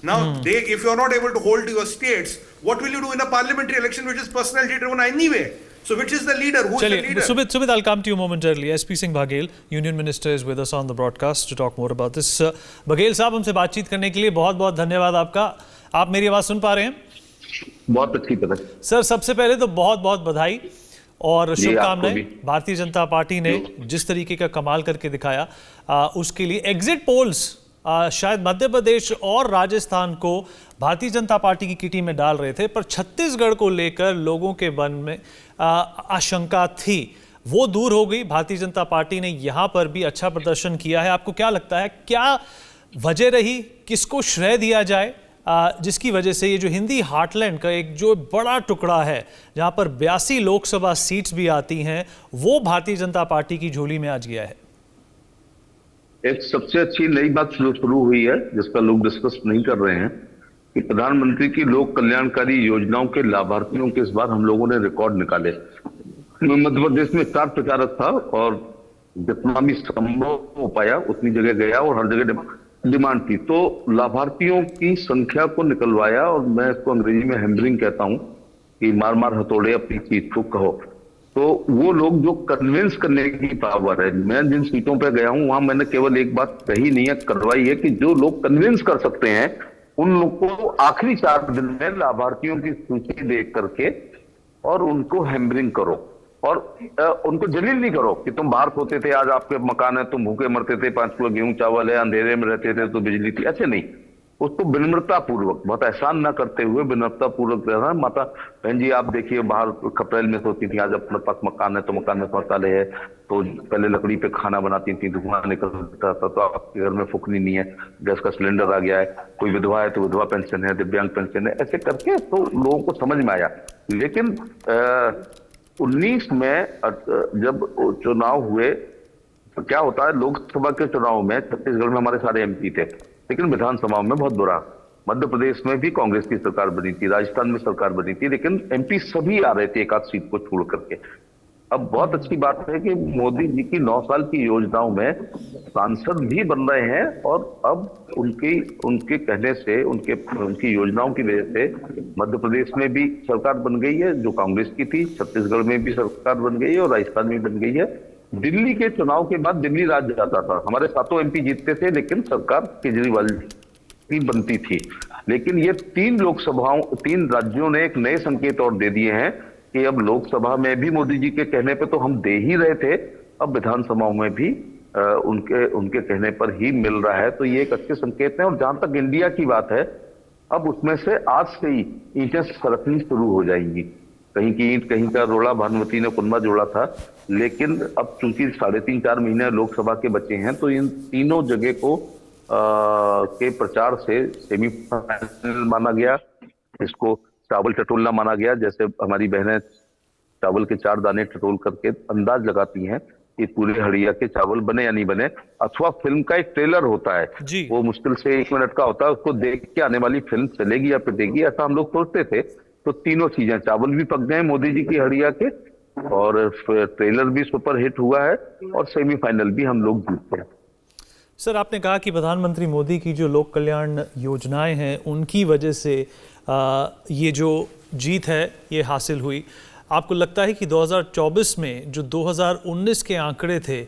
Now, if you are not able to hold your states, what will you do in a parliamentary election which is personality driven anyway? So which is the leader? Who is the leader? Sumit, I'll come to you momentarily. SP Singh Baghel, Union Minister, is with us on the broadcast to talk more about this. Baghel साहब, हमसे बातचीत करने के लिए बहुत-बहुत धन्यवाद आपका. आप मेरी आवाज सुन पा रहे हैं? बहुत अच्छी तरह. सर, सबसे पहले तो बहुत-बहुत बधाई और शुभकामनाएं. भारतीय जनता पार्टी ने जिस तरीके का कमाल करके दिखाया, उसके लिए एग्जिट पोल्स शायद मध्य प्रदेश और राजस्थान को भारतीय जनता पार्टी की किटी में डाल रहे थे, पर छत्तीसगढ़ को लेकर लोगों के मन में आशंका थी, वो दूर हो गई. भारतीय जनता पार्टी ने यहां पर भी अच्छा प्रदर्शन किया है. आपको क्या लगता है, क्या वजह रही, किसको श्रेय दिया जाए, जिसकी वजह से ये जो हिंदी हार्टलैंड का एक जो बड़ा टुकड़ा है, जहां पर 82 लोकसभा सीट्स भी आती हैं, वो भारतीय जनता पार्टी की झोली में आज गया है? एक सबसे अच्छी नई बात जो शुरू हुई है, जिसका लोग डिस्कस नहीं कर रहे हैं, कि प्रधानमंत्री की लोक कल्याणकारी योजनाओं के लाभार्थियों के इस बार हम लोगों ने रिकॉर्ड निकाले। मध्य प्रदेश में 4 प्रचारक था और जितना भी संभव हो पाया उतनी जगह गया और हर जगह डिमांड थी, तो लाभार्थियों की संख्या को निकलवाया। और मैं इसको अंग्रेजी में हैम्बरिंग कहता हूं कि मार मार हथौड़े अपनी चीज को कहो। तो वो लोग जो कन्विंस करने की पावर है, मैं जिन सीटों पे गया हूं वहां मैंने केवल एक बात कही नहीं है, करवाई है, कि जो लोग कन्विंस कर सकते हैं उन लोग को आखिरी 4 दिन में लाभार्थियों की सूची देख करके और उनको हैम्बरिंग करो और उनको जलील नहीं करो कि तुम बाहर सोते थे, आज आपके मकान है, तुम भूखे मरते थे, 5 किलो गेहूं चावल है, अंधेरे में रहते थे तो बिजली थी, ऐसे नहीं। उसको विनम्रता पूर्वक, बहुत एहसान ना करते हुए विनम्रता पूर्वक रहना। माता बहन जी आप देखिए, बाहर खपरेल में सोती थी, आज अपने पास मकान है तो मकान में शौचालय है, तो पहले लकड़ी पे खाना बनाती थी, धुआं निकलता था, तो आपके घर में फुकनी नहीं है, गैस का सिलेंडर आ गया है, कोई विधवा है तो विधवा पेंशन है, दिव्यांग पेंशन है, ऐसे करके तो लोगों को समझ में आया। लेकिन 19 में जब चुनाव हुए तो क्या होता है, लोकसभा के चुनाव में छत्तीसगढ़ में हमारे सारे एमपी थे, लेकिन विधानसभा में बहुत बुरा। मध्य प्रदेश में भी कांग्रेस की सरकार बनी थी, राजस्थान में सरकार बनी थी, लेकिन एमपी सभी आ रहे थे एक आध सीट को छोड़ करके। अब बहुत अच्छी बात है कि मोदी जी की 9 साल की योजनाओं में सांसद भी बन रहे हैं और अब उनके कहने से, उनकी योजनाओं की वजह से मध्य प्रदेश में भी सरकार बन गई है जो कांग्रेस की थी, छत्तीसगढ़ में भी सरकार बन गई है और राजस्थान में बन गई है। दिल्ली के चुनाव के बाद दिल्ली राज्य जाता था, हमारे 7 एमपी जीतते थे, लेकिन सरकार केजरीवाल की बनती थी। लेकिन ये 3 राज्यों ने एक नए संकेत और दे दिए हैं कि अब लोकसभा में भी मोदी जी के कहने पे तो हम दे ही रहे थे, अब विधानसभाओं में भी उनके कहने पर ही मिल रहा है, तो ये एक अच्छे संकेत है। और जहां तक इंडिया की बात है, अब उसमें से आज से ही ईंटें सरकनी शुरू हो जाएंगी। कहीं की ईंट, कहीं का रोड़ा भानुमति ने कुनबा जोड़ा था, लेकिन अब चूंकि 3.5-4 महीने लोकसभा के बचे हैं, तो इन तीनों जगह को के प्रचार से सेमीफाइनल माना गया, इसको चावल टटोलना माना गया। जैसे हमारी बहनें चावल के 4 दाने टटोल करके अंदाज लगाती हैं कि पूरे हड़िया के चावल बने या नहीं बने। अथवा फिल्म का एक ट्रेलर होता है, वो मुश्किल से 1 मिनट का होता है, उसको देख के आने वाली फिल्म चलेगी या पिटेगी, ऐसा हम लोग सोचते थे। तो तीनों चीजें, चावल भी पक गए मोदी जी की हड़िया के, और ट्रेलर भी सुपर हिट हुआ है, और सेमीफाइनल भी हम लोग जीतते हैं। सर, आपने कहा कि प्रधानमंत्री मोदी की जो लोक कल्याण योजनाएं हैं उनकी वजह से ये जो जीत है ये हासिल हुई। आपको लगता है कि 2024 में जो 2019 के आंकड़े थे,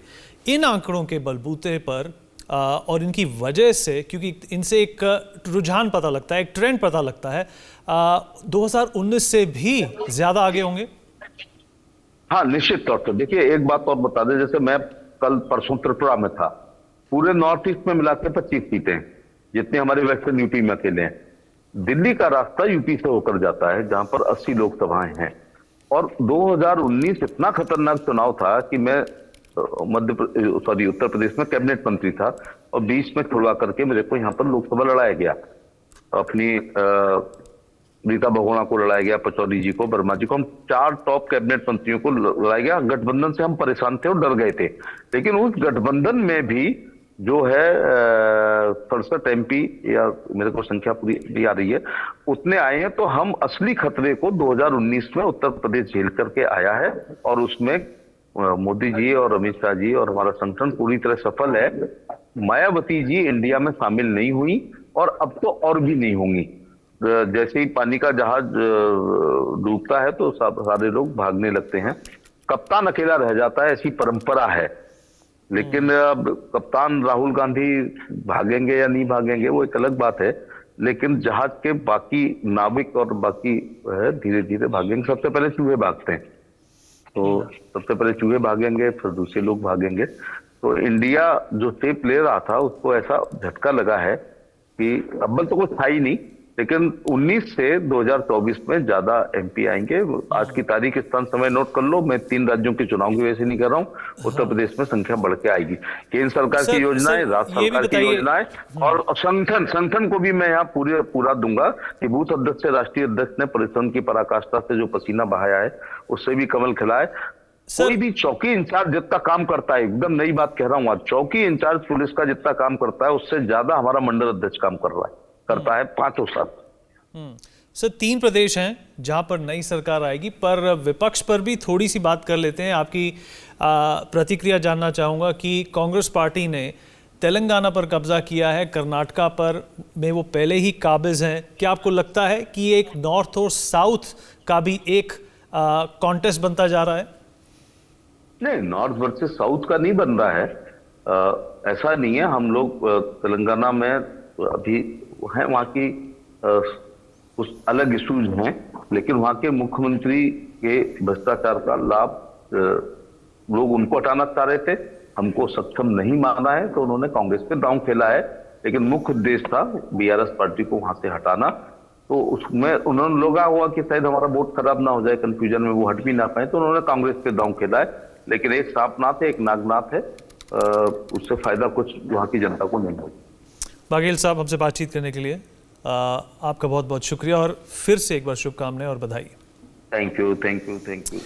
इन आंकड़ों के बलबूते पर और इनकी वजह से, क्योंकि इनसे एक रुझान पता लगता है, एक ट्रेंड पता लगता है, 2019 से भी ज्यादा आगे होंगे? हाँ, निश्चित तौर पर। देखिए एक बात और बता दें, जैसे मैं कल परसों त्रिपुरा में था, पूरे नॉर्थ ईस्ट में मिलाकर 25 सीटें जितने हमारे वेस्टर्न यूपी में अकेले हैं। दिल्ली का रास्ता यूपी से होकर जाता है जहां पर 80 लोकसभाएं हैं। और 2019 इतना खतरनाक चुनाव था कि मैं उत्तर प्रदेश में कैबिनेट मंत्री था, और बीच में छुड़वा करके मेरे को यहाँ पर लोकसभा लड़ाया गया। अपनी रीता बहुगुणा को लड़ाया गया, पचौरी जी को, वर्मा जी को, हम 4 टॉप कैबिनेट मंत्रियों को लड़ाया गया। गठबंधन से हम परेशान थे और डर गए थे, लेकिन उस गठबंधन में भी जो है 67 एमपी, या मेरे को संख्या पूरी भी आ रही है, उतने आए हैं। तो हम असली खतरे को 2019 में उत्तर प्रदेश झेल करके आया है, और उसमें मोदी जी और अमित शाह जी और हमारा संगठन पूरी तरह सफल है। मायावती जी इंडिया में शामिल नहीं हुई, और अब तो और भी नहीं होंगी। जैसे ही पानी का जहाज डूबता है तो सारे लोग भागने लगते हैं, कप्तान अकेला रह जाता है, ऐसी परंपरा है। लेकिन अब कप्तान राहुल गांधी भागेंगे या नहीं भागेंगे वो एक अलग बात है, लेकिन जहाज के बाकी नाविक और बाकी धीरे धीरे भागेंगे। सबसे पहले चूहे भागते हैं, तो सबसे पहले चूहे भागेंगे, फिर दूसरे लोग भागेंगे। तो इंडिया जो स्टेप ले रहा था उसको ऐसा झटका लगा है कि अव्वल तो कुछ था ही नहीं, लेकिन 19 से 2024 में ज्यादा एमपी आएंगे। आज की तारीख, स्थान, समय नोट कर लो। मैं 3 राज्यों के चुनाव की वजह से नहीं कर रहा हूँ, उत्तर प्रदेश में संख्या बढ़ के आएगी। केंद्र सरकार की योजनाएं, राज्य सरकार की योजनाएं, और संगठन को भी मैं यहाँ पूरा दूंगा कि बूथ अध्यक्ष से राष्ट्रीय अध्यक्ष ने परिश्रम की पराकाष्ठा से जो पसीना बहाया है उससे भी कमल खिलाए। कोई भी चौकी इंचार्ज जितना काम करता है, एकदम नई बात कह रहा हूं, आज चौकी इंचार्ज पुलिस का जितना काम करता है उससे ज्यादा हमारा मंडल अध्यक्ष काम करता है 5 साल। सर 3 प्रदेश हैं जहां पर नई सरकार आएगी, पर विपक्ष पर भी थोड़ी सी बात कर लेते हैं। आपकी प्रतिक्रिया जानना चाहूँगा कि कांग्रेस पार्टी ने तेलंगाना पर कब्जा किया है, कर्नाटका पर में वो पहले ही काबिज हैं। क्या आपको लगता है कि एक नॉर्थ और साउथ का भी एक कॉन्टेस्ट बनता जा रहा है? नहीं, नॉर्थ वर्सेस साउथ का नहीं बन रहा है, ऐसा नहीं है। हम लोग तेलंगाना में अभी हैं, वहाँ की कुछ अलग इश्यूज हैं, लेकिन वहाँ के मुख्यमंत्री के भ्रष्टाचार का लाभ लोग उनको हटाना चाह रहे थे, हमको सक्षम नहीं माना है, तो उन्होंने कांग्रेस पे दांव खेला है। लेकिन मुख्य उद्देश्य था बीआरएस पार्टी को वहां से हटाना, तो उसमें उन्होंने लगा हुआ कि शायद हमारा वोट खराब ना हो जाए, कंफ्यूजन में वो हट भी ना पाए, तो उन्होंने कांग्रेस पे दांव खेला है। लेकिन एक सांपनाथ है, एक नागनाथ है, उससे फायदा कुछ वहां की जनता को नहीं होगा। बाघेल साहब, हमसे बातचीत करने के लिए आपका बहुत बहुत शुक्रिया और फिर से एक बार शुभकामनाएं और बधाई। Thank you.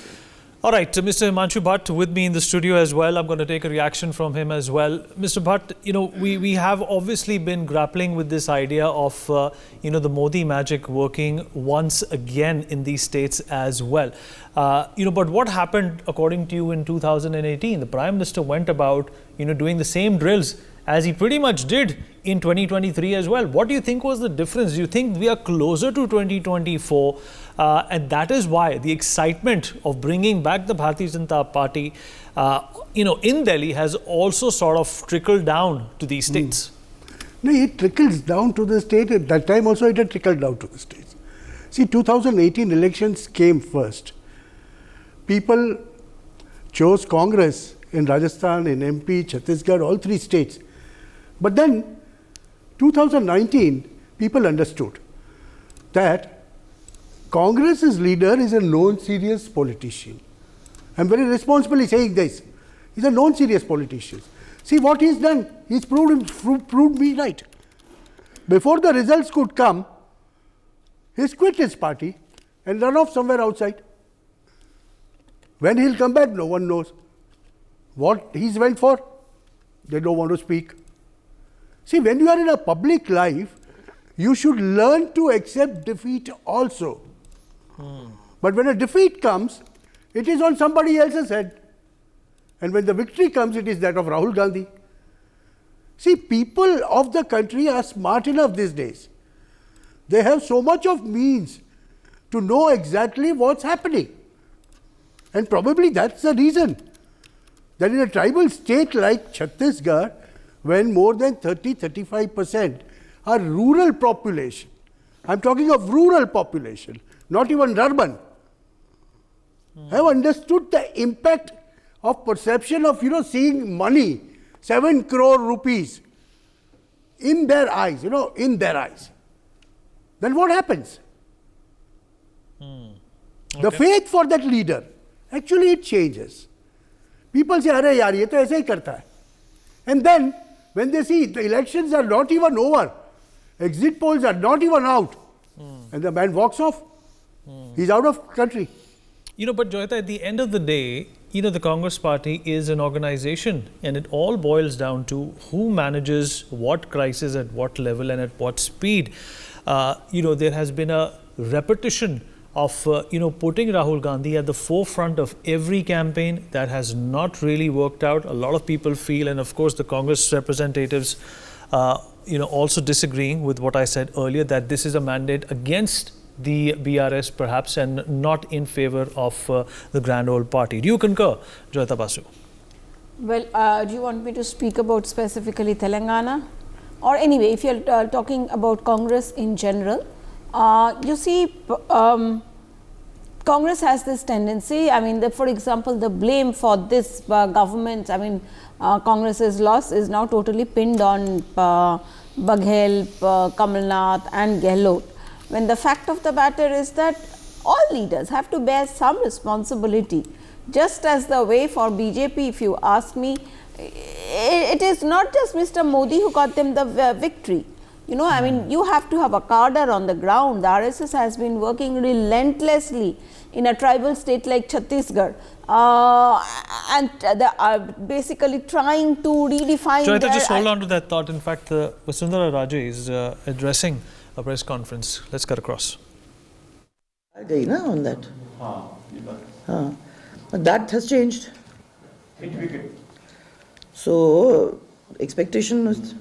All right, so Mr. Himanshu Bhatt with me in the studio as well. I'm going to take a reaction from him as well. Mr. Bhatt, you know, we have obviously been grappling with this idea of, the Modi magic working once again in these states as well. But what happened according to you in 2018? The Prime Minister went about, doing the same drills as he pretty much did in 2023 as well. What do you think was the difference? Do you think we are closer to 2024 and that is why the excitement of bringing back the Bharatiya Janata Party, in Delhi has also sort of trickled down to these states? No, it trickles down to the state. At that time also it had trickled down to the states. See, 2018 elections came first. People chose Congress in Rajasthan, in MP, Chhattisgarh, all 3 states. But then 2019, people understood that Congress's leader is a known serious politician. I'm very responsibly saying this. He's a known serious politician. See what he's done. He's proved me right. Before the results could come, he's quit his party and run off somewhere outside. When he'll come back, no one knows. What he's went for, they don't want to speak. See, when you are in a public life, you should learn to accept defeat also. But when a defeat comes, it is on somebody else's head. And when the victory comes, it is that of Rahul Gandhi. See, people of the country are smart enough these days. They have so much of means to know exactly what's happening. And probably that's the reason that in a tribal state like Chhattisgarh, when more than 30-35% are rural population, I'm talking of rural population, not even urban, have understood the impact of perception of, seeing money, 7 crore rupees in their eyes, in their eyes. Then what happens? Okay. The faith for that leader, actually it changes. People say, "Arey yaar, ye to aise hi karta hai." And then, when they see the elections are not even over, exit polls are not even out, and the man walks off, he's out of country. But Joyita, at the end of the day, the Congress party is an organization and it all boils down to who manages what crisis at what level and at what speed. There has been a repetition of, putting Rahul Gandhi at the forefront of every campaign. That has not really worked out. A lot of people feel, and of course the Congress representatives, also disagreeing with what I said earlier, that this is a mandate against the BRS perhaps and not in favor of the grand old party. Do you concur, Joyita Basu? Well, do you want me to speak about specifically Telangana? Or anyway, if you are talking about Congress in general, you see, Congress has this tendency, for example, the blame for this government, Congress's loss is now totally pinned on Baghel, Kamal Nath and Gehlot. When the fact of the matter is that all leaders have to bear some responsibility. Just as the way for BJP, if you ask me, it is not just Mr. Modi who got them the victory. You have to have a cadre on the ground. The RSS has been working relentlessly. in a tribal state like Chhattisgarh, and they are basically trying to redefine. Joyita, just hold on to that thought. In fact, Vasundhara Raje is addressing a press conference. Let's cut across. गई ना on that. हाँ, but that has changed. So expectation is.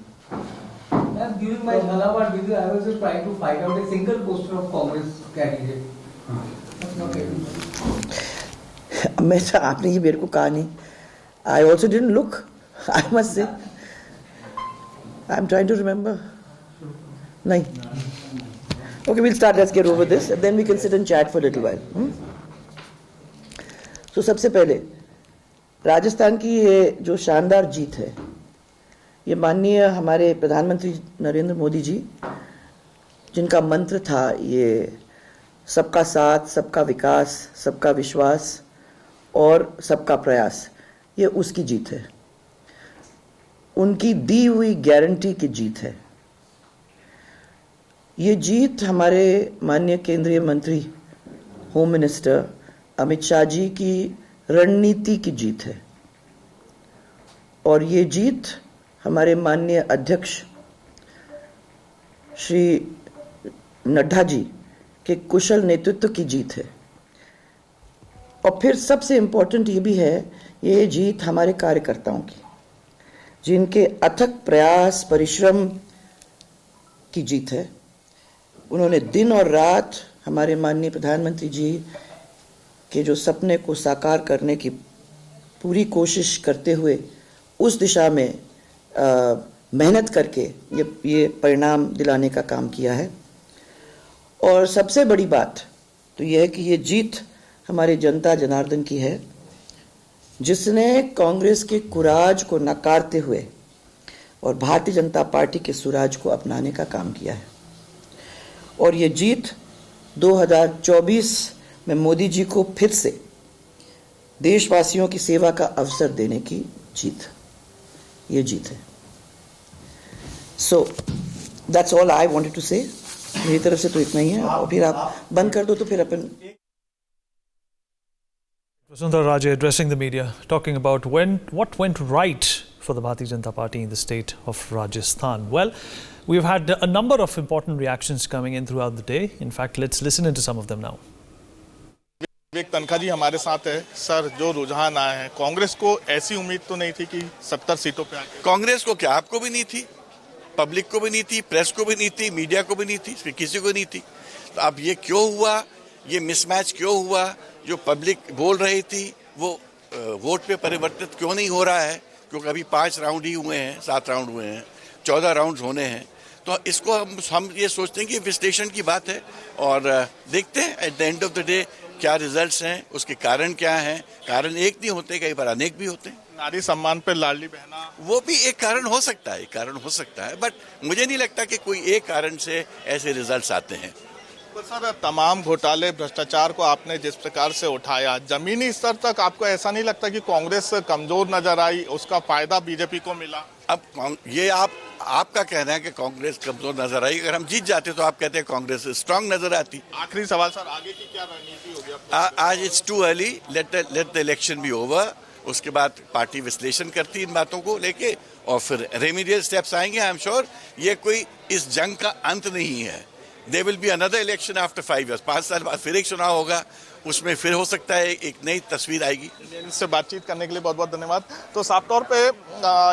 During my Jhalawad video, I was just trying to find out a single poster of Congress candidate. That's not मैं आपने ये मेरे को कहा नहीं. I also didn't look. I must say. I'm trying to remember. नहीं. Okay, we'll start. Let's get over this, and then we can sit and chat for a little while. So सबसे पहले राजस्थान की ये जो शानदार जीत है, ये माननीय हमारे प्रधानमंत्री नरेंद्र मोदी जी, जिनका मंत्र था ये सबका साथ, सबका विकास, सबका विश्वास और सबका प्रयास, ये उसकी जीत है. उनकी दी हुई गारंटी की जीत है. ये जीत हमारे माननीय केंद्रीय मंत्री होम मिनिस्टर अमित शाह जी की रणनीति की जीत है. और ये जीत हमारे माननीय अध्यक्ष श्री नड्डा जी के कुशल नेतृत्व की जीत है. और फिर सबसे इम्पोर्टेंट ये भी है, ये जीत हमारे कार्यकर्ताओं की, जिनके अथक प्रयास परिश्रम की जीत है. उन्होंने दिन और रात हमारे माननीय प्रधानमंत्री जी के जो सपने को साकार करने की पूरी कोशिश करते हुए उस दिशा में मेहनत करके ये परिणाम दिलाने का काम किया है. और सबसे बड़ी बात तो यह है कि ये जीत हमारे जनता जनार्दन की है, जिसने कांग्रेस के कुराज को नकारते हुए और भारतीय जनता पार्टी के सुराज को अपनाने का काम किया है. और ये जीत 2024 में मोदी जी को फिर से देशवासियों की सेवा का अवसर देने की जीत, ये जीत है. So that's all I wanted to say. मेरी तरफ से तो इतना ही है. और फिर आप बंद कर दो तो फिर अपन. Vasundhara Raje addressing the media, talking about what went right for the Bharatiya Janata Party in the state of Rajasthan. Well, we've had a number of important reactions coming in throughout the day. In fact, let's listen into some of them now. विवेक तनखा जी हमारे साथ है. Sir, जो रुझान आए हैं, कांग्रेस को ऐसी उम्मीद तो नहीं थी कि 70 सीटों पे आके. कांग्रेस को क्या, आपको भी नहीं थी, पब्लिक को भी नहीं थी, प्रेस को भी नहीं थी, मीडिया को भी नहीं थी, किसी को नहीं थी. तो अब ये क्यों हुआ, ये मिसमैच क्यों हुआ? जो पब्लिक बोल रही थी वो वोट पे परिवर्तित क्यों नहीं हो रहा है? क्योंकि अभी 5 राउंड ही हुए हैं, 7 राउंड हुए हैं, 14 राउंड होने हैं. तो इसको हम ये सोचते हैं कि विश्लेषण की बात है और देखते हैं at the end of the day क्या रिजल्ट्स हैं, उसके कारण क्या हैं. कारण एक नहीं होते, कई बार अनेक भी होते हैं. नारी सम्मान पे लाडली बहना, वो भी एक कारण हो सकता है, बट मुझे नहीं लगता कि कोई एक कारण से ऐसे रिजल्ट्स आते हैं. तो सर, तमाम घोटाले भ्रष्टाचार को आपने जिस प्रकार से उठाया, जमीनी स्तर तक आपको ऐसा नहीं लगता कि कांग्रेस कमजोर नजर आई, उसका फायदा बीजेपी को मिला? अब ये आपका कहना है कि कांग्रेस कमजोर नजर आई. अगर हम जीत जाते तो आप कहते हैं कांग्रेस स्ट्रांग नजर आती. आखिरी सवाल सर, आगे की क्या रणनीति होगी? आज it's too early, let the election be over. उसके बाद पार्टी विश्लेषण करती इन बातों को लेके और फिर रेमिडियल स्टेप्स आएंगे. आई एम श्योर ये कोई इस जंग का अंत नहीं है. There will be another election after 5 years. 5 साल बाद फिर एक चुनाव होगा, उसमें फिर हो सकता है एक नई तस्वीर आएगी. इससे बातचीत करने के लिए बहुत बहुत धन्यवाद. तो साफ तौर पे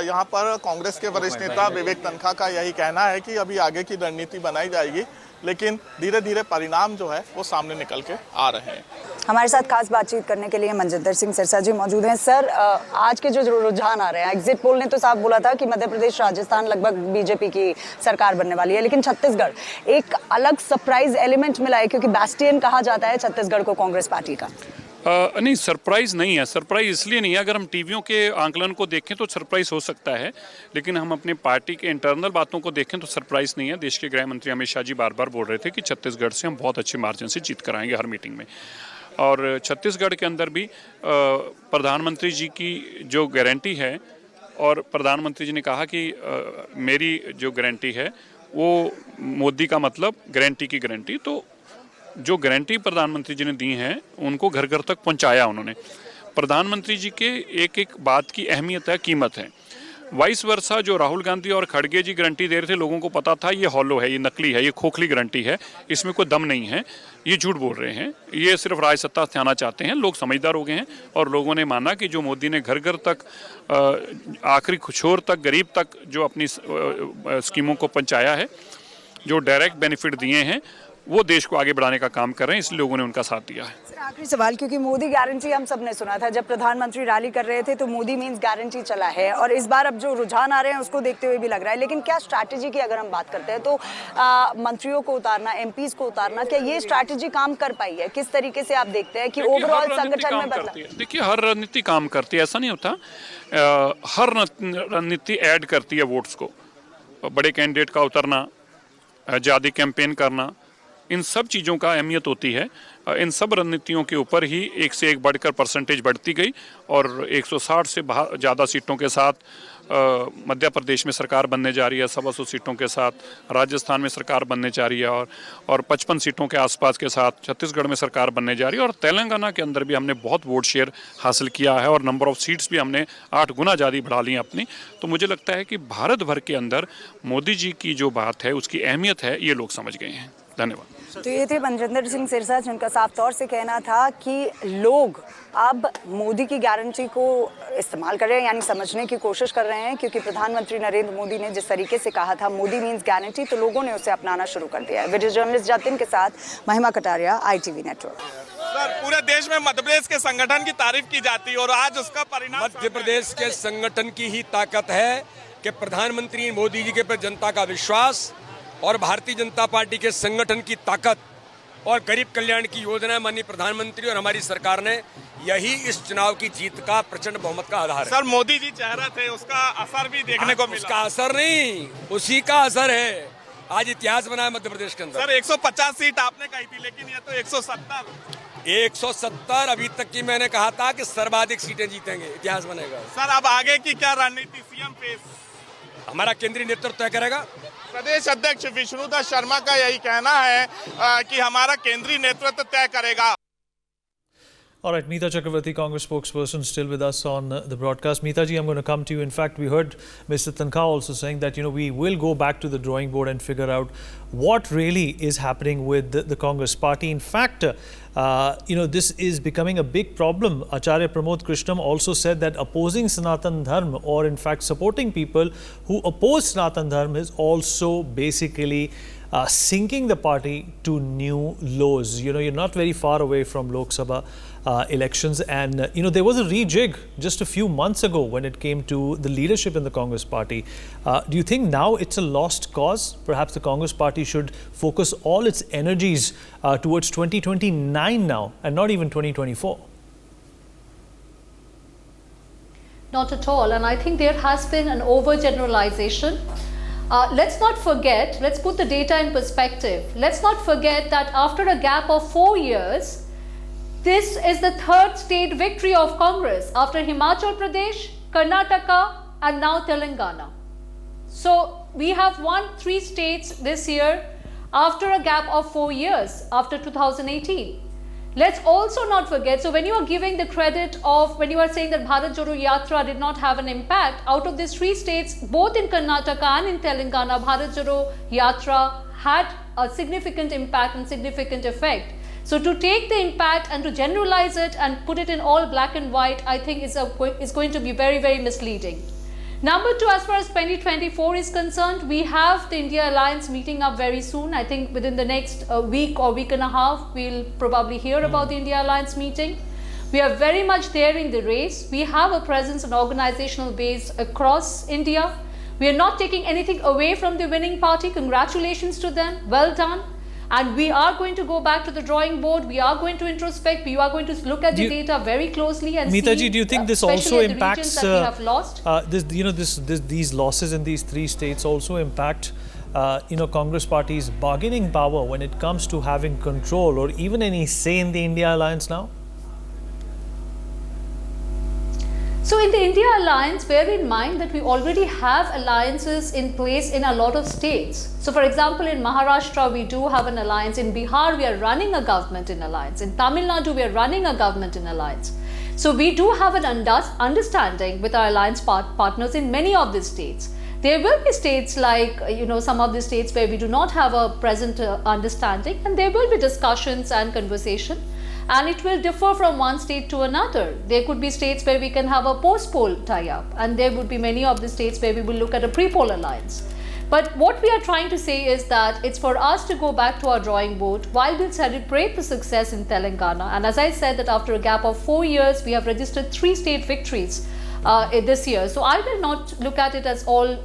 यहाँ पर कांग्रेस के वरिष्ठ नेता विवेक तनखा का यही कहना है कि अभी आगे की रणनीति बनाई जाएगी, लेकिन धीरे धीरे परिणाम जो है वो सामने निकल के आ रहे हैं. हमारे साथ खास बातचीत करने के लिए मनजिंदर सिंह सिरसा जी मौजूद हैं. सर, आज के जो रुझान आ रहे हैं, एग्जिट पोल ने तो साफ बोला था कि मध्य प्रदेश राजस्थान लगभग बीजेपी की सरकार बनने वाली है, लेकिन छत्तीसगढ़ एक अलग सरप्राइज एलिमेंट मिला है, क्योंकि बैस्टियन कहा जाता है छत्तीसगढ़ को कांग्रेस पार्टी का. नहीं, सरप्राइज नहीं है. सरप्राइज इसलिए नहीं है, अगर हम टीवियों के आंकलन को देखें तो सरप्राइज हो सकता है, लेकिन हम अपने पार्टी के इंटरनल बातों को देखें तो सरप्राइज नहीं है. देश के गृह मंत्री अमित शाह जी बार बार बोल रहे थे कि छत्तीसगढ़ से हम बहुत अच्छे मार्जिन से जीत कराएंगे हर मीटिंग में. और छत्तीसगढ़ के अंदर भी प्रधानमंत्री जी की जो गारंटी है, और प्रधानमंत्री जी ने कहा कि मेरी जो गारंटी है वो मोदी का मतलब गारंटी की गारंटी. तो जो गारंटी प्रधानमंत्री जी ने दी हैं उनको घर घर तक पहुंचाया उन्होंने। प्रधानमंत्री जी के एक एक बात की अहमियत है, कीमत है। वाइस वर्सा जो राहुल गांधी और खड़गे जी गारंटी दे रहे थे, लोगों को पता था ये हॉलो है, ये नकली है, ये खोखली गारंटी है, इसमें कोई दम नहीं है, ये झूठ बोल रहे हैं, ये सिर्फ राज सत्ता स्थाना चाहते हैं। लोग समझदार हो गए हैं और लोगों ने माना कि जो मोदी ने घर घर तक आखिरी छोर तक, गरीब तक जो अपनी स्कीमों को पहुंचाया है, जो डायरेक्ट बेनिफिट दिए हैं, वो देश को आगे बढ़ाने का काम कर रहे हैं, इसलिए लोगों ने उनका साथ दिया है। सर आखिरी सवाल, क्योंकि मोदी गारंटी हम सब ने सुना था, जब प्रधानमंत्री रैली कर रहे थे तो मोदी मीन्स गारंटी चला है, और इस बार अब जो रुझान आ रहे हैं उसको देखते हुए भी लग रहा है। लेकिन क्या स्ट्रैटेजी की अगर हम बात करते हैं तो मंत्रियों को उतारना, एमपीज को उतारना, क्या ये स्ट्रैटेजी काम कर पाई है? किस तरीके से आप देखते हैं कि ओवरऑल संगठन में बदलाव? देखिए, हर रणनीति काम करती है, ऐसा नहीं होता। हर रणनीति ऐड करती है वोट्स को। बड़े कैंडिडेट का उतरना, ज़्यादा कैंपेन करना, इन सब चीज़ों का अहमियत होती है। इन सब रणनीतियों के ऊपर ही एक से एक बढ़कर परसेंटेज बढ़ती गई और 160 से ज़्यादा सीटों के साथ मध्य प्रदेश में सरकार बनने जा रही है, 125 सीटों के साथ राजस्थान में सरकार बनने जा रही है और 55 सीटों के आसपास के साथ छत्तीसगढ़ में सरकार बनने जा रही है, और तेलंगाना के अंदर भी हमने बहुत वोट शेयर हासिल किया है और नंबर ऑफ सीट्स भी हमने 8 गुना ज़्यादा बढ़ा ली अपनी। तो मुझे लगता है कि भारत भर के अंदर मोदी जी की जो बात है, उसकी अहमियत है, ये लोग समझ गए हैं। धन्यवाद। तो ये थे मनजिंदर सिंह सिरसा, जिनका साफ तौर से कहना था कि लोग अब मोदी की गारंटी को इस्तेमाल कर रहे हैं, यानी समझने की कोशिश कर रहे हैं, क्योंकि प्रधानमंत्री नरेंद्र मोदी ने जिस तरीके से कहा था मोदी मीन्स गारंटी, तो लोगों ने उसे अपनाना शुरू कर दिया है। वीडियो जर्नलिस्ट जतिन के साथ महिमा कटारिया, ITV नेटवर्क। सर, पूरे देश में मध्य प्रदेश के संगठन की तारीफ की जाती है और आज उसका परिणाम मध्य प्रदेश के संगठन की ही ताकत है कि प्रधानमंत्री मोदी जी के प्रति जनता का विश्वास और भारतीय जनता पार्टी के संगठन की ताकत और गरीब कल्याण की योजना माननीय प्रधानमंत्री और हमारी सरकार ने, यही इस चुनाव की जीत का प्रचंड बहुमत का आधार है। सर, मोदी जी चेहरा थे, उसका असर भी देखने को मिला। उसका असर नहीं, उसी का असर है। आज इतिहास बना है मध्य प्रदेश के अंदर। सर, 150 सीट आपने कही थी, लेकिन ये तो 170 अभी तक की मैंने कहा था कि सर्वाधिक सीटें जीतेंगे, इतिहास बनेगा। सर, अब आगे की क्या रणनीति सीएम फेस? हमारा केंद्रीय नेतृत्व तय करेगा। प्रदेश अध्यक्ष विष्णुदत्त शर्मा का यही कहना है कि हमारा केंद्रीय नेतृत्व तय करेगा। All right, Meeta Chakravarti, Congress spokesperson, still with us on the broadcast. Meeta ji, I'm going to come to you. In fact, we heard Mr. Tankha also saying that, we will go back to the drawing board and figure out what really is happening with the Congress party. In fact, this is becoming a big problem. Acharya Pramod Krishnam also said that opposing Sanatan Dharma, or in fact supporting people who oppose Sanatan Dharma, is also basically sinking the party to new lows. You're not very far away from Lok Sabha elections, and there was a rejig just a few months ago when it came to the leadership in the Congress party. Do you think now it's a lost cause? Perhaps the Congress party should focus all its energies towards 2029 now, and not even 2024. Not at all, and I think there has been an overgeneralization. Let's not forget, let's put the data in perspective. Let's not forget that after a gap of 4 years, this is the third state victory of Congress after Himachal Pradesh, Karnataka, and now Telangana. So we have won 3 states this year after a gap of 4 years, after 2018. Let's also not forget, so when you are giving the credit of, when you are saying that Bharat Jodo Yatra did not have an impact, out of these 3 states, both in Karnataka and in Telangana, Bharat Jodo Yatra had a significant impact and significant effect. So to take the impact and to generalize it and put it in all black and white, I think is going to be very, very misleading. Number 2, as far as 2024 is concerned, we have the India Alliance meeting up very soon. I think within the next week or week and a half, we'll probably hear about the India Alliance meeting. We are very much there in the race. We have a presence and organizational base across India. We are not taking anything away from the winning party. Congratulations to them. Well done. And we are going to go back to the drawing board. We are going to introspect. We are going to look at the data very closely and Meeta see. Ji, do you think this also impacts that we have lost? These losses in these 3 states also impact Congress party's bargaining power when it comes to having control or even any say in the India Alliance now? So in the India alliance, bear in mind that we already have alliances in place in a lot of states. So for example, in Maharashtra, we do have an alliance. In Bihar, we are running a government in alliance. In Tamil Nadu, we are running a government in alliance. So we do have an understanding with our alliance partners in many of these states. There will be states like, some of the states where we do not have a present understanding, and there will be discussions and conversation. And it will differ from one state to another. There could be states where we can have a post-poll tie-up, and there would be many of the states where we will look at a pre-poll alliance. But what we are trying to say is that it's for us to go back to our drawing board while we celebrate the success in Telangana. And as I said, that after a gap of 4 years, we have registered 3 state victories this year. So I will not look at it as all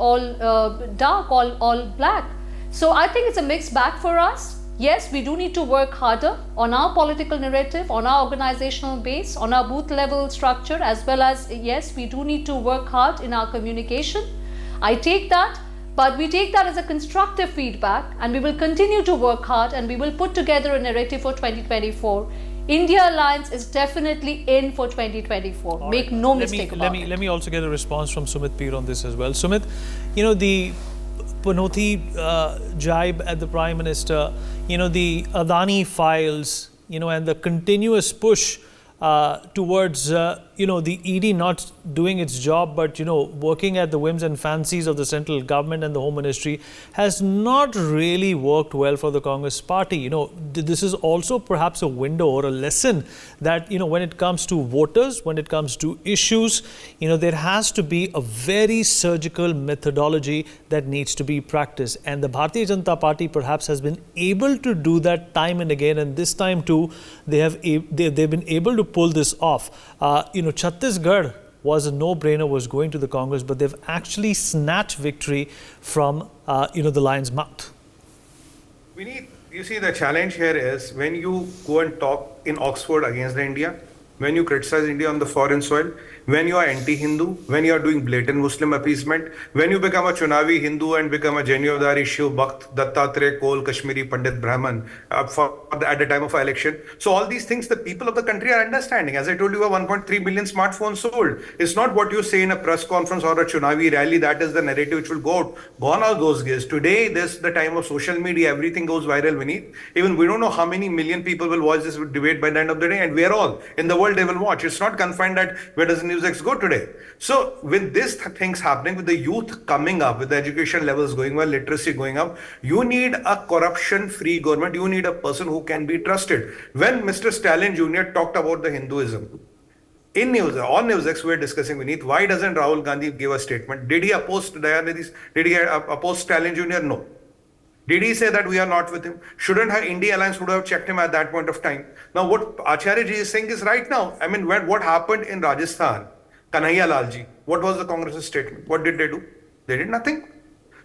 dark, all black. So I think it's a mixed bag for us. Yes, we do need to work harder on our political narrative, on our organizational base, on our booth level structure, as well as, yes, we do need to work hard in our communication. I take that, but we take that as a constructive feedback, and we will continue to work hard, and we will put together a narrative for 2024. India Alliance is definitely in for 2024. Make no mistake about it. Let me also get a response from Sumit Peer on this as well. Sumit, the Panothi jibe at the Prime Minister, the Adani files, and the continuous push towards, the ED not doing its job, but, working at the whims and fancies of the central government and the Home Ministry has not really worked well for the Congress party. This is also perhaps a window or a lesson that, when it comes to voters, when it comes to issues, there has to be a very surgical methodology that needs to be practiced. And the Bharatiya Janata Party perhaps has been able to do that time and again. And this time too, they've been able to pull this off. Chhattisgarh was a no-brainer, was going to the Congress, but they've actually snatched victory from, the lion's mouth. You see, the challenge here is when you go and talk in Oxford against the India, when you criticize India on the foreign soil, when you are anti-Hindu, when you are doing blatant Muslim appeasement, when you become a Chunavi Hindu and become a Janyavari Shiv Bhakt, Dattatreya, Kol, Kashmiri, Pandit, Brahman at the time of election. So all these things the people of the country are understanding. As I told you, 1.3 billion smartphones sold. It's not what you say in a press conference or a Chunavi rally. That is the narrative which will go out. Gone are those days. Today, this is the time of social media. Everything goes viral, Vineet. Even we don't know how many million people will watch this debate by the end of the day, and where all in the world they will watch. It's not confined that where does NewsX go today. So with these things happening, with the youth coming up, with the education levels going well, literacy going up, you need a corruption-free government. You need a person who can be trusted. When Mr. Stalin Jr. talked about the Hinduism, on NewsX, we were discussing, Vineet, why doesn't Rahul Gandhi give a statement? Did he oppose Dayanidhi? Did he oppose Stalin Jr.? No. Did he say that we are not with him? Shouldn't her India Alliance would have checked him at that point of time? Now, what Acharya ji is saying is right now. I mean, what happened in Rajasthan, Kanhaiya Lal ji, what was the Congress's statement? What did they do? They did nothing.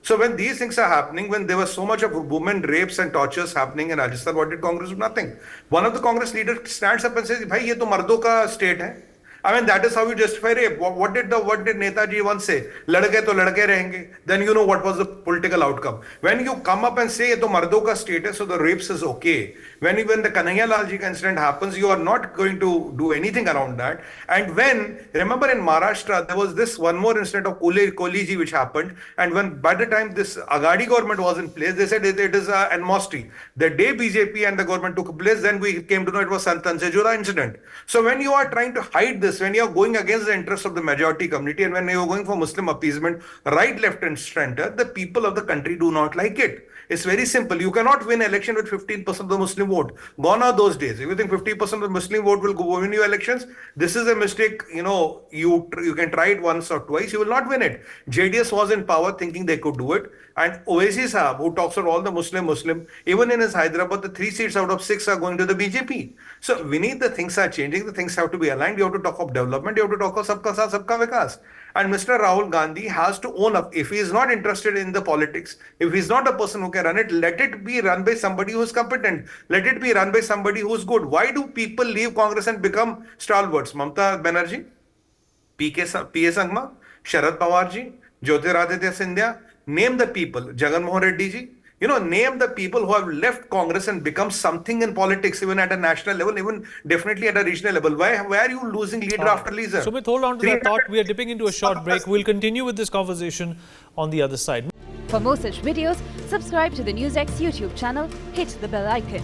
So when these things are happening, when there was so much of women rapes and tortures happening in Rajasthan, what did Congress do? Nothing. One of the Congress leaders stands up and says, "Bhai, ye to mardon ka state hai." I mean, that is how you justify rape. What did Netaji once say? Ladke to ladke rahenge. Then you know what was the political outcome. When you come up and say, ye to mardon ka state hai, so the rapes is okay. When the Kanhaiya Lal ji incident happens, you are not going to do anything around that. And remember in Maharashtra, there was this one more incident of Kohli ji which happened. And by the time this Agadi government was in place, they said it is an animosity. The day BJP and the government took place, then we came to know it was Santan Sejura incident. So when you are trying to hide this, when you are going against the interests of the majority community, and when you are going for Muslim appeasement, right, left and center, the people of the country do not like it. It's very simple. You cannot win election with 15% of the Muslim vote. Gone are those days. If you think 50% of the Muslim vote will win you elections, this is a mistake. You can try it once or twice. You will not win it. JDS was in power thinking they could do it. And Owaisi Sahab, who talks about all the Muslim, even in his Hyderabad, the 3 seats out of 6 are going to the BJP. So we need the things are changing. The things have to be aligned. You have to talk of development. You have to talk of sabka saath, sabka vikas. And Mr. Rahul Gandhi has to own up. If he is not interested in the politics, if he is not a person who can run it, let it be run by somebody who is competent. Let it be run by somebody who is good. Why do people leave Congress and become stalwarts? Mamata Banerjee, P.S. Sangma, Sharad Pawar ji, Jyotiraditya Scindia, name the people, Jagan Mohan Reddy ji. name the people who have left Congress and become something in politics, even at a national level, even definitely at a regional level. Why are you losing leader after leader? Sumit, hold on to that thought. We are dipping into a short break. We'll continue with this conversation on the other side. For more such videos, subscribe to the NewsX YouTube channel, hit the bell icon.